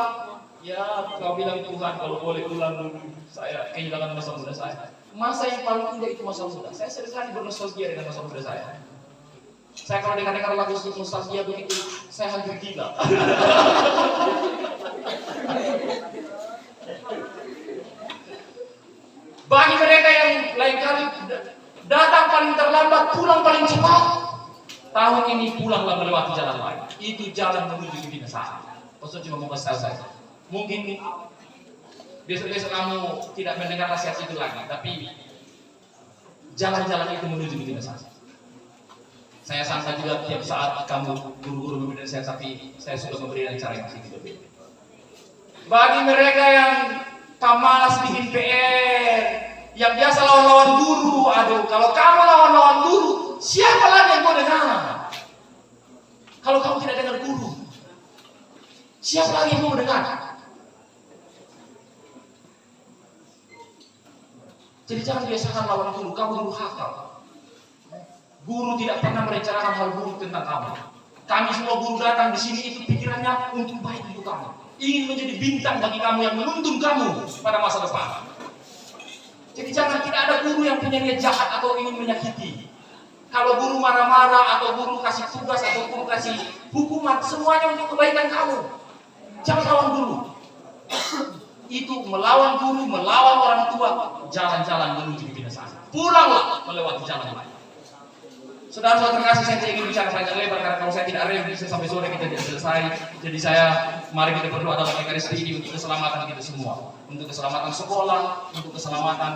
ya kau bilang Tuhan kalau boleh ulang dulu, saya kehilangan masa muda saya. Masa yang paling indah itu masa muda. Saya sering sekali bernostalgia dengan masa muda saya. Saya kalau dengar lagu nostalgia begitu, saya hampir gila. Bagi mereka yang lain kali datang paling terlambat, pulang paling cepat, tahun ini pulanglah melewati jalan lain. Itu jalan menuju kebinasaan. Maksud cuma mau kasih tahu saja. Mungkin besok-besok kamu tidak mendengar nasihat itu lagi, tapi jalan-jalan itu menuju kebinasaan. Saya sangka juga tiap saat kamu guru-guru memberi nasihat, tapi saya sudah memberi cara yang sedikit berbeda. Bagi mereka yang pemalas bikin PR, yang biasa lawan-lawan guru, aduh, kalau kamu lawan-lawan guru, siapa lagi yang kau dengar? Kalau kamu tidak dengar guru, siapa lagi yang kau dengar? Jadi jangan biasakan lawan guru, kamu guru hakal. Guru tidak pernah merencanakan hal buruk tentang kamu. Kami semua guru datang di sini itu pikirannya untuk baik untuk kamu. Ingin menjadi bintang bagi kamu yang menuntun kamu pada masa depan. Jadi jangan, tidak ada guru yang punya niat jahat atau ingin menyakiti. Kalau guru marah-marah atau guru kasih tugas atau guru kasih hukuman, semuanya untuk kebaikan kamu. Jangan lawan guru. Itu melawan guru, melawan orang tua, jalan-jalan menuju kebinasaan. Pulanglah melewati jalan lain. Saudara-saudara terkasih, saya tidak ingin bicara panjang lebar karena kalau saya tidak review bisa sampai sore kita tidak selesai. Jadi mari kita berdoa dalam Ekaristi ini untuk keselamatan kita semua, untuk keselamatan sekolah, untuk keselamatan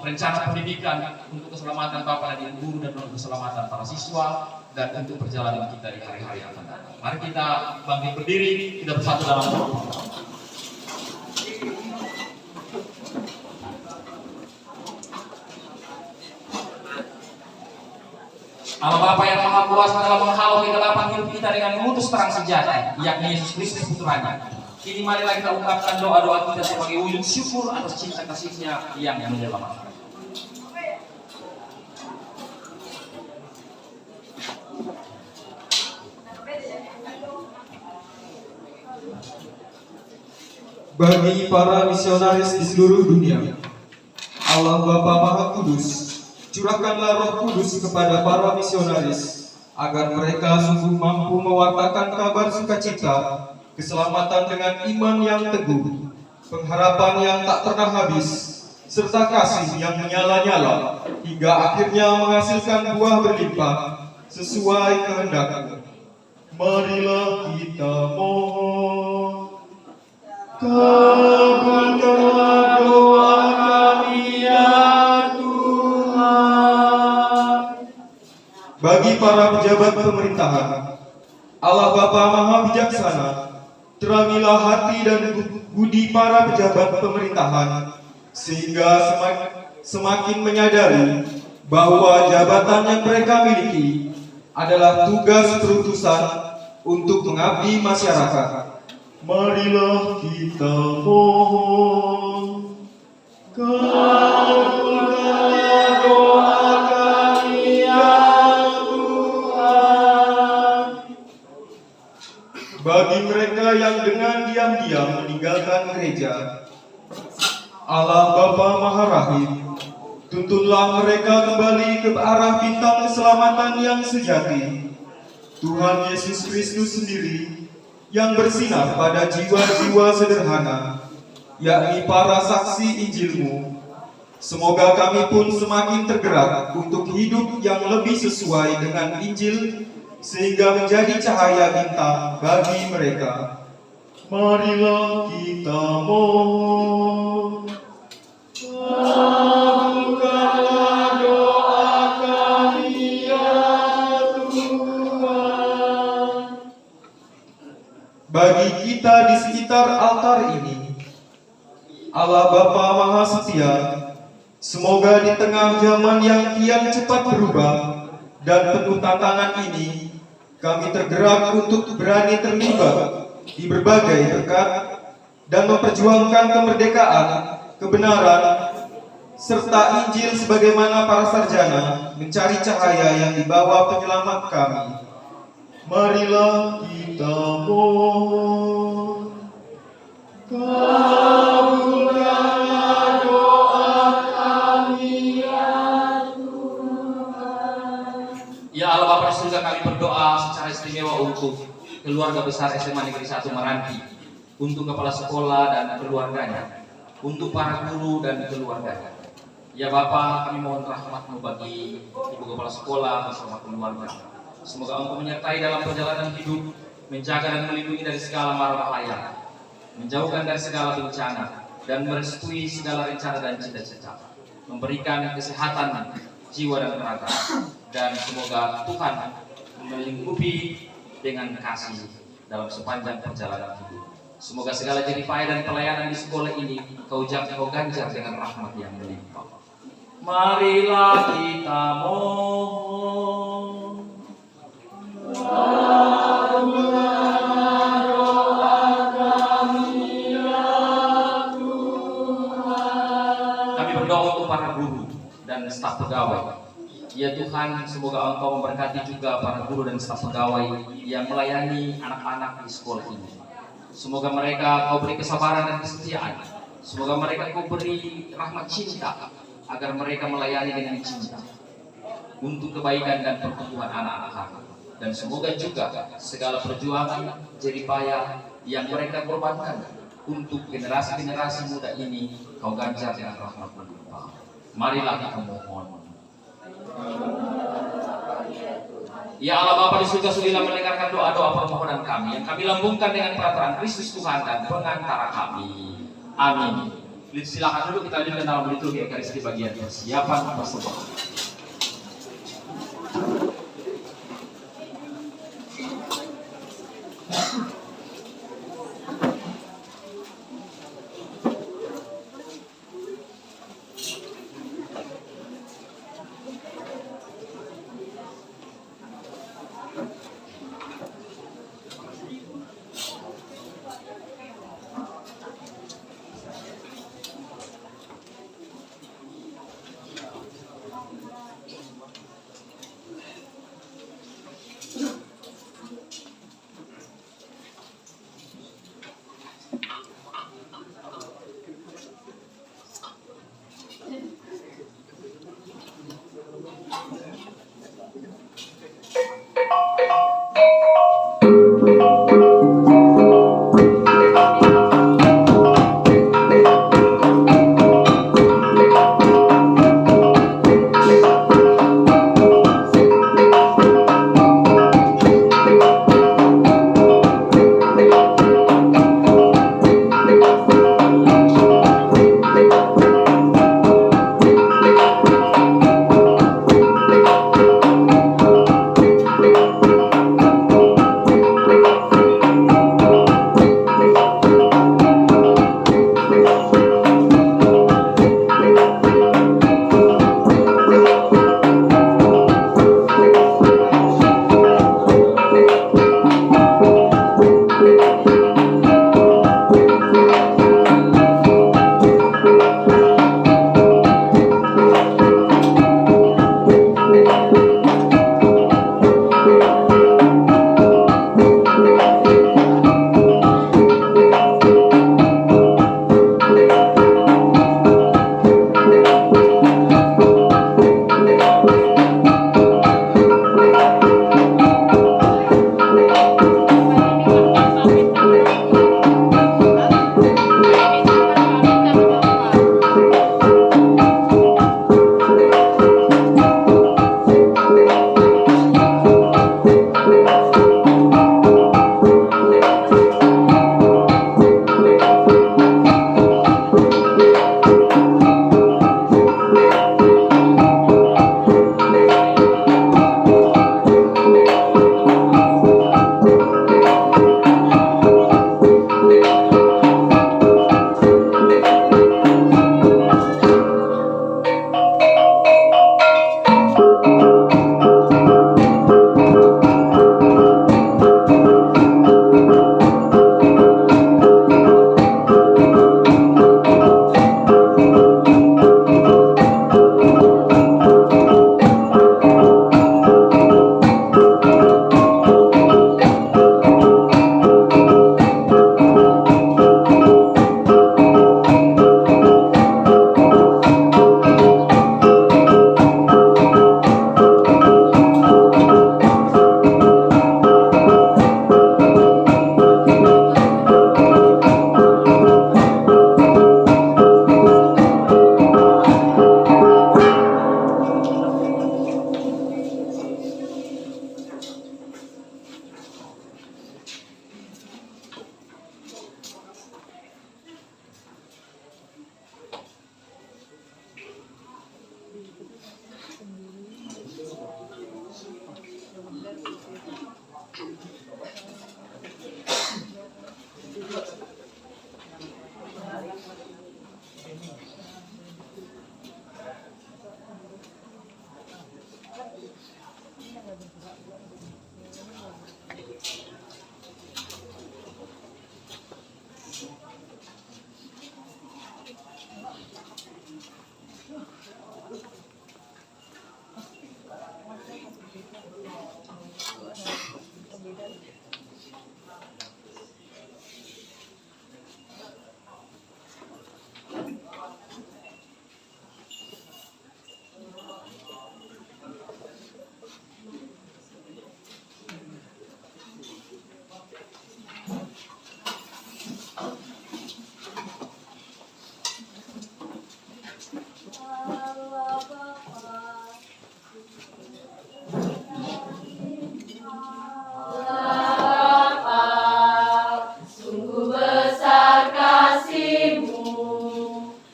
rencana pendidikan, untuk keselamatan Bapak dan Ibu guru, dan untuk keselamatan para siswa, dan untuk perjalanan kita di hari-hari yang akan datang. Mari kita bangkit berdiri, kita bersatu dalam doa. Allah Bapa yang Maha Kuasa telah menghalau kegelapan hidup kita dengan mengutus terang sejati, yakni Yesus Kristus Putranya. Kini marilah kita ungkapkan doa-doa kita sebagai wujud syukur atas cinta kasih-Nya yang menyelamatkan. Bagi para misionaris di seluruh dunia, Allah Bapa Maha Kudus, curahkanlah Roh Kudus kepada para misionaris, agar mereka sungguh mampu mewartakan kabar sukacita, keselamatan dengan iman yang teguh, pengharapan yang tak pernah habis, serta kasih yang menyala-nyala, hingga akhirnya menghasilkan buah berlimpah sesuai kehendak-Mu. Marilah kita mohon. Kabulkanlah doa kami ya Tuhan. Bagi para pejabat pemerintahan, Allah Bapa Maha Bijaksana, terangilah hati dan budi para pejabat pemerintahan, sehingga semakin menyadari bahwa jabatan yang mereka miliki adalah tugas perutusan untuk mengabdi masyarakat. Marilah kita mohon. Kabulkanlah doa kami ya Tuhan. Bagi mereka yang dengan diam-diam meninggalkan gereja, Allah Bapa Maha Rahim, tuntunlah mereka kembali ke arah bintang keselamatan yang sejati. Tuhan Yesus Kristus sendiri yang bersinar pada jiwa-jiwa sederhana, yakni para saksi Injil-Mu. Semoga kami pun semakin tergerak untuk hidup yang lebih sesuai dengan Injil, sehingga menjadi cahaya bintang bagi mereka. Marilah kita mohon. Kabulkanlah doa kami ya Tuhan. Bagi kita di sekitar altar ini, Allah Bapa Maha Setia, semoga di tengah zaman yang kian cepat berubah dan penuh tantangan ini, kami tergerak untuk berani terlibat di berbagai berkat dan memperjuangkan kemerdekaan, kebenaran, serta Injil sebagaimana para sarjana mencari cahaya yang dibawa penyelamat kami. Marilah kita mohon. Kabulkanlah doa kami ya Tuhan. Ya Allah Bapa di surga, kami berdoa secara istimewa untuk keluarga besar SMA Negeri 1 Meranti, untuk kepala sekolah dan keluarganya, untuk para guru dan keluarganya. Ya Bapa, kami mohon rahmat-Mu bagi ibu kepala sekolah bersama keluarga. Semoga Engkau menyertai dalam perjalanan hidup, menjaga dan melindungi dari segala mara bahaya, menjauhkan dari segala bencana, dan merestui segala rencana dan cita-cita, memberikan kesehatan jiwa dan raga, dan semoga Tuhan melingkupi dengan kasih dalam sepanjang perjalanan hidup. Semoga segala jeripaya dan pelayanan di sekolah ini Kau ganjar dengan rahmat yang melimpah. Marilah kita mohon. Kabulkanlah doa kami ya Tuhan. Kami berdoa untuk para guru dan staf pegawai. Ya Tuhan, semoga Engkau memberkati juga para guru dan staf pegawai yang melayani anak-anak di sekolah ini. Semoga mereka Kau beri kesabaran dan kesetiaan. Semoga mereka Kau beri rahmat cinta, agar mereka melayani dengan cinta untuk kebaikan dan pertumbuhan anak-anak kami. Dan semoga juga segala perjuangan jeripaya yang mereka korbankan untuk generasi-generasi muda ini Kau ganjar dengan rahmat melimpah. Marilah kita mohon. Ya Allah Bapa di surga, sudilah mendengarkan doa-doa permohonan kami yang kami lambungkan dengan peraturan Kristus Tuhan dan pengantara kami. Amin. Silakan dulu kita lanjutkan dalam liturgi Ekaristi bagian persiapan persembahan. Sungguh besar kasih-Mu,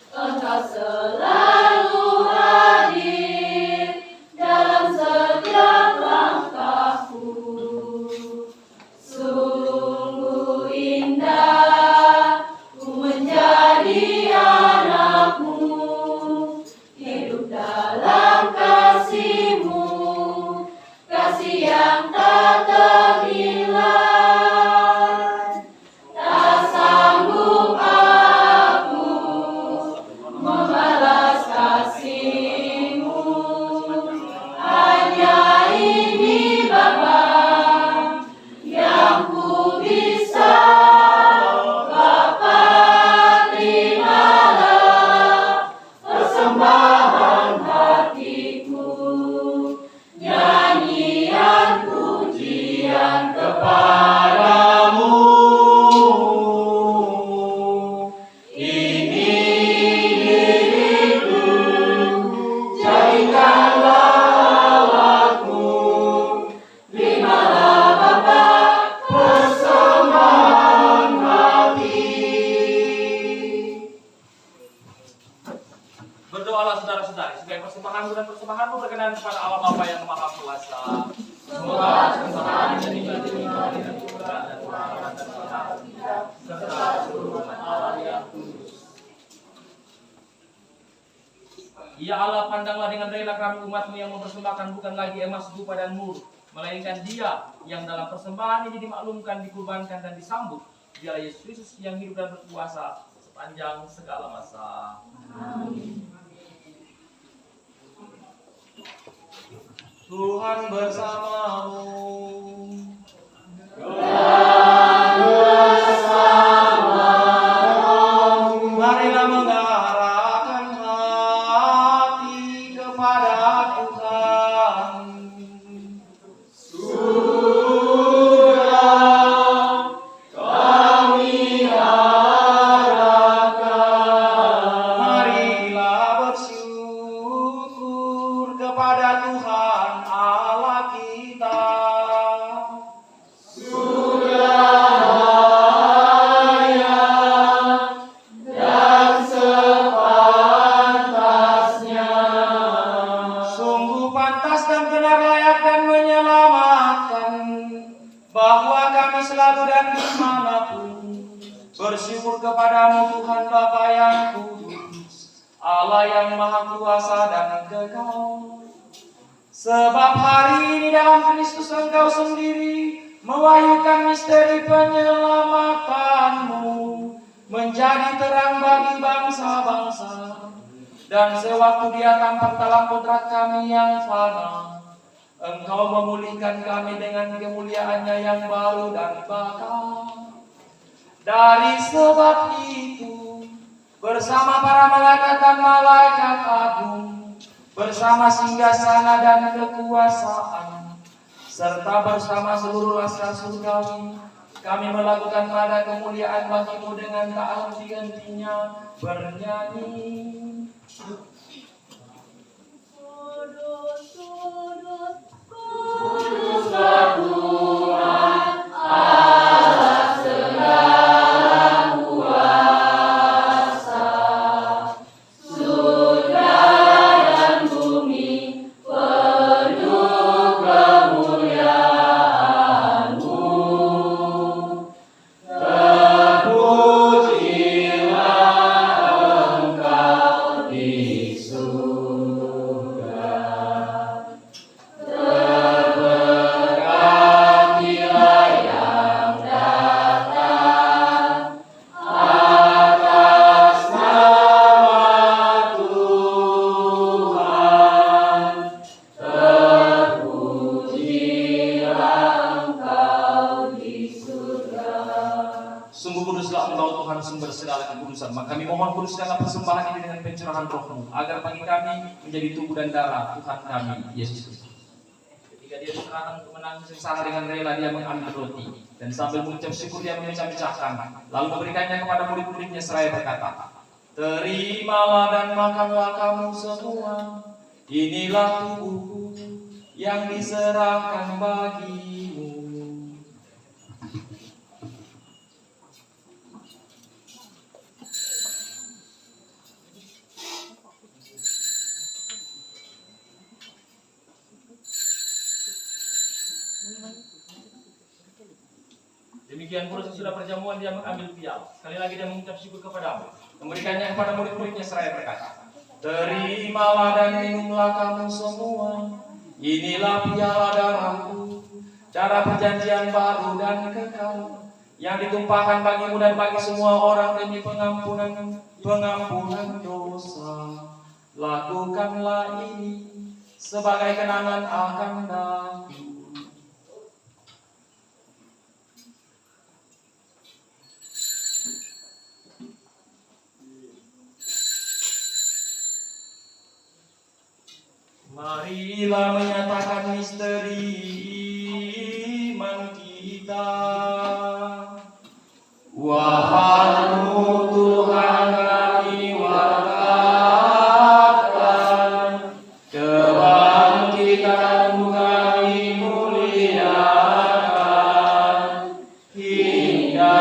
Engkau selalu hadir dalam setiap langkahku. Sungguh indah ku menjadi anak-Mu, hidup dalam kasih-Mu, kasih yang tak ternilai. Tak sanggup aku membalas kasih-Mu, hanya ini Bapa yang ku bisa. Bapa, terimalah persembahan hatiku, nyanyian pujian kepadamu. Ini diriku, jadikanlah Allahku. Terimalah Bapa persembahan hati. Berdoalah saudara-saudari supaya persembahanmu dan persembahanmu berkenan kepada Allah Bapa yang Maha Kuasa. Semoga persembahan ini dinikmati dan serta seluruh umat Allah yang kudus. Ya Allah, pandanglah dengan rela kami umat-Mu yang mempersembahkan bukan lagi emas, dupa, dan mur, melainkan Dia yang dalam persembahan ini dimaklumkan, dikurbankan, dan disambut. Dialah Yesus Kristus yang hidup dan berkuasa sepanjang segala masa. Amin. Tuhan bersamamu. Marilah mengarahkan hati kepada Tuhan. Sudah kami harapkan. Marilah bersyukur kepada Tuhan Allah kita. Sungguh pantas dan benar, layak dan menyelamatkan, bahwa kami selalu dan dimanapun bersyukur kepadamu Tuhan Bapa yang kudus, Allah yang maha kuasa dan kekal. Sebab hari ini dalam Kristus Engkau sendiri mewahyukan misteri penyelamatanmu, menjadi terang bagi bangsa-bangsa. Dan sewaktu Dia tampak dalam kodrat kami yang fana, Engkau memulihkan kami dengan kemuliaan-Nya yang baru dan bakal. Dari sebab itu, bersama para malaikat dan malaikat agung, bersama singgasana dan kekuasaan, serta bersama seluruh laskar surgawi, kami melakukan pada kemuliaan bagi-Mu dengan tak henti-hentinya bernyanyi. Kudus, kudus, kuduslah Tuhan Allah segala kuasa. Surga dan bumi penuh kemuliaan-Mu. Terpujilah Engkau di bersegala kekudusan. Maka kami mohon kuduskanlah persembahan ini dengan pencurahan Roh-Mu, agar bagi kami menjadi tubuh dan darah Tuhan kami, Yesus Kristus. Ketika dia diserahkan untuk menanggung sengsara dengan rela, dia mengambil roti, dan sambil mengucap syukur dia memecah-mecahkan, lalu memberikannya kepada murid-muridnya seraya berkata, "Terimalah dan makanlah kamu semua, inilah tubuhku yang diserahkan bagimu." Demikian pula sesudah perjamuan dia mengambil piala. Sekali lagi dia mengucap syukur kepadamu, memberikannya kepada murid-muridnya seraya berkata, "Terimalah dan minumlah kamu semua, inilah piala darahku, darah perjanjian baru dan kekal, yang ditumpahkan bagimu dan bagi semua orang demi pengampunan dosa. Lakukanlah ini sebagai kenangan akan aku." Marilah menyatakan misteri iman kita. Wafatmu Tuhan kami wafatkan, kebangkitan-Mu kami muliakan, hingga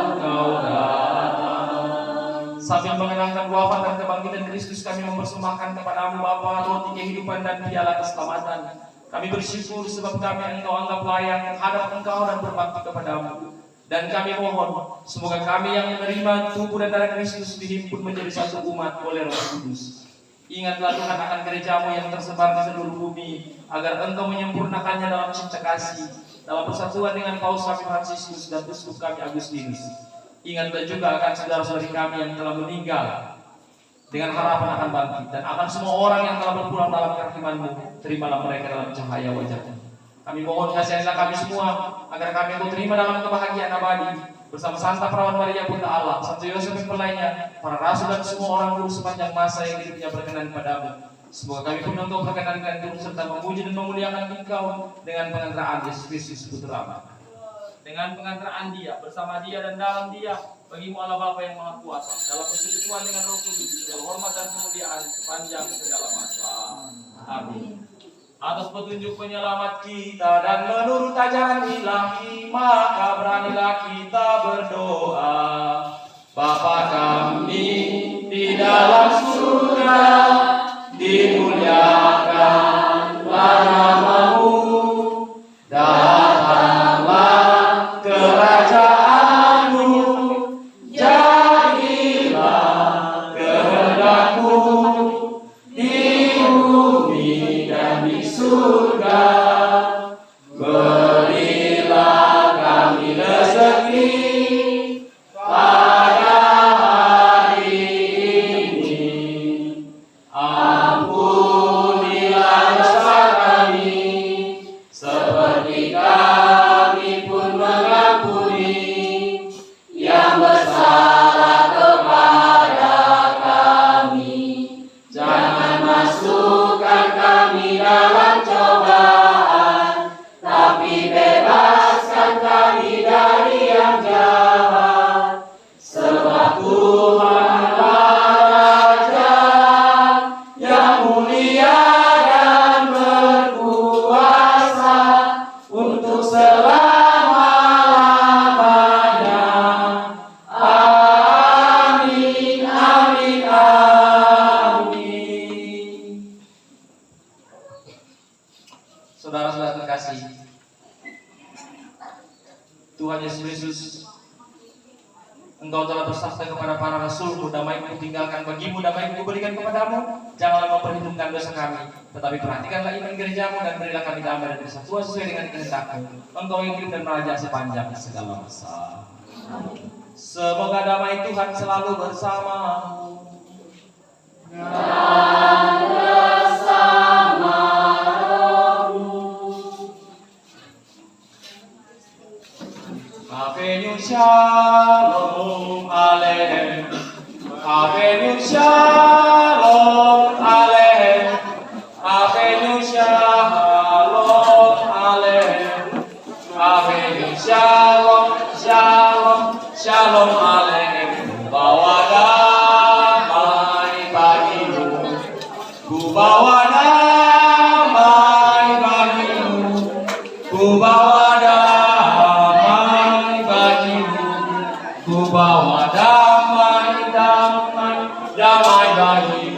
Engkau datang. Sambil mengenangkan wafat dan kebangkitan Kristus, kami mempersembahkan kepada-Mu Bapa roti kehidupan dan piala keselamatan. Kami bersyukur sebab kami Engkau anggap layak menghadap Engkau dan berbakti kepada-Mu. Dan kami mohon, semoga kami yang menerima tubuh dan darah Kristus dihimpun menjadi satu umat oleh Roh Kudus. Ingatlah Tuhan akan gereja-Mu yang tersebar di seluruh bumi, agar Engkau menyempurnakannya dalam cinta kasih, dalam persatuan dengan Paus kami Fransiskus dan Uskup kami Agustinus. Ingatlah juga akan saudara-saudari kami yang telah meninggal, dengan harapan akan bangkit, dan akan semua orang yang telah berpulang dalam kerahiman-Mu, terimalah mereka dalam cahaya wajah-Mu. Kami mohon kasihanilah kami semua, agar kami Engkau terima dalam kebahagiaan abadi, bersama Santa Perawan Maria Bunda Allah, Santo Yosef Pempelainya, para rasul dan semua orang kudus sepanjang masa yang hidupnya berkenan padamu. Semoga kami pun Engkau perkenankan turut serta memuji dan memuliakan Engkau dengan pengantaraan Yesus Kristus Putra-Mu. Dengan pengantaraan Dia, bersama Dia dan dalam Dia, bagi-Mu Allah Bapa yang Maha Kuasa, dalam persekutuan dengan Roh Kudus, segala hormat dan kemuliaan sepanjang segala masa. Amin. Atas petunjuk penyelamat kita dan menurut ajaran ilahi, maka beranilah kita berdoa. Bapa kami di dalam surga, dimuliakanlah nama-Mu, datanglah kerajaan-Mu, jadilah kehendak-Mu di bumi dan di surga. Berilah kami rezeki pada hari ini. Ampunilah dosa kami, seperti kami pun mengampuni yang bersalah kepada kami. Jangan masukkan kami dalam cobaan, tapi bebaskan kami dari yang jahat. Sebab Tuhanlah Raja yang mulia dan berkuasa untuk selama-lamanya. Amin, amin, amin. Saudara-saudara terkasih, Tuhan Yesus Kristus, Engkau telah bersabda kepada para rasul-Mu, damai-Ku tinggalkan bagimu, damai-Ku berikan kepadamu. Janganlah memperhitungkan dosa kami, tetapi perhatikanlah iman gereja-Mu dan berilah kami damai dan persatuan sesuai dengan kehendak-Mu. Engkau yang hidup dan meraja sepanjang segala masa. Semoga damai Tuhan selalu bersamamu. Dan bersama rohmu. Shalom, Alleluia. Avenu Shalom Aleichem. Avenu Shalom Aleichem. Avenu Shalom, Shalom, Shalom Aleichem. Bawa damai bagimu. Ku bawa damai bagimu. Ku bawa damai bagimu. Ku bawa damai, damai, damai bagimu.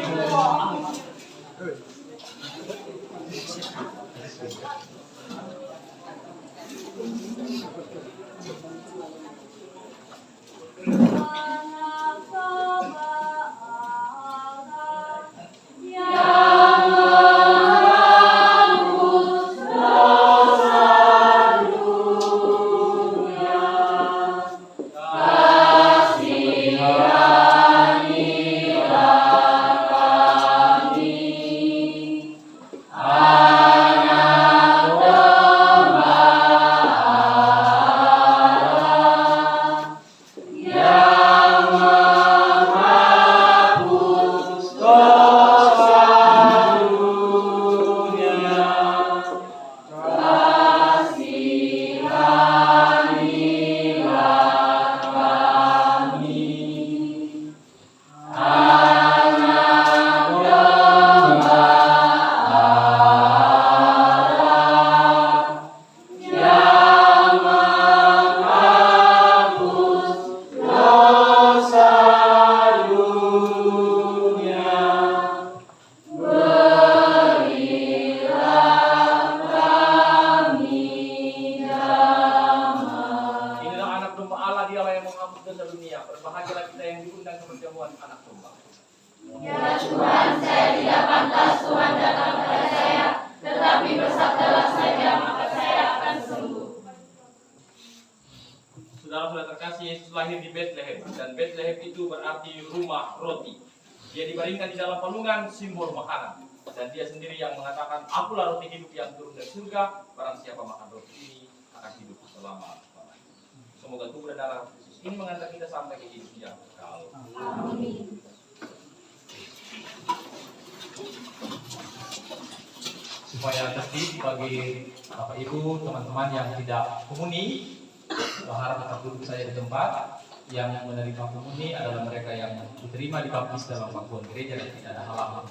Berbahagialah kita yang diundang ke perjamuan anak domba. Ya Tuhan, saya tidak pantas Tuhan datang kepada saya, tetapi bersabdalah saja maka saya akan sembuh. Saudara-saudara terkasih, Yesus lahir di Bethlehem, dan Bethlehem itu berarti rumah roti. Dia dibaringkan di dalam palungan, simbol makanan. Dan dia sendiri yang mengatakan, akulah roti hidup yang turun dari surga, barang siapa makan roti ini akan hidup selama-lamanya. Semoga tubuh dan darah Yesus ini mengantar kita sampai ke hidup yang kekal. Amin. Supaya tertib bagi Bapak Ibu, teman-teman yang tidak komuni, berharap tetap duduk saja di tempat. Yang menerima komuni adalah mereka yang diterima di baptis dalam bangkuan gereja dan tidak ada halangan.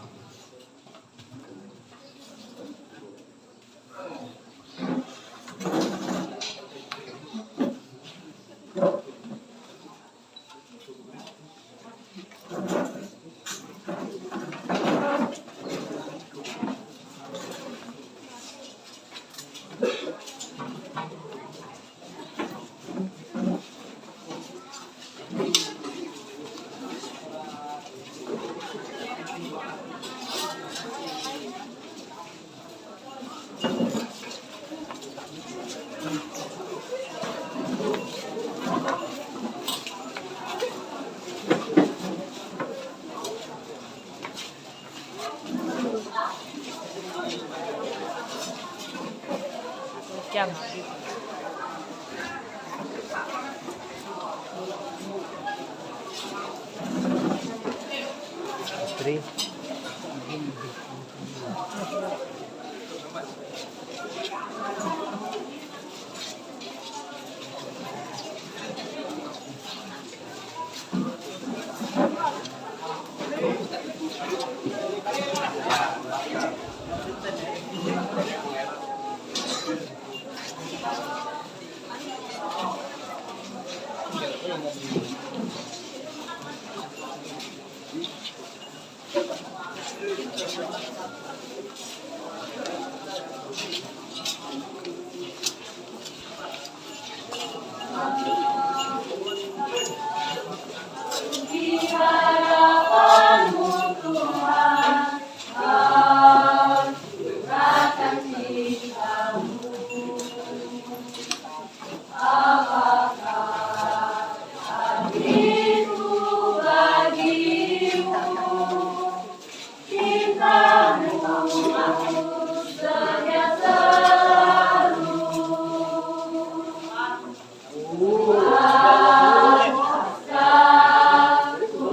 Jam. Istri.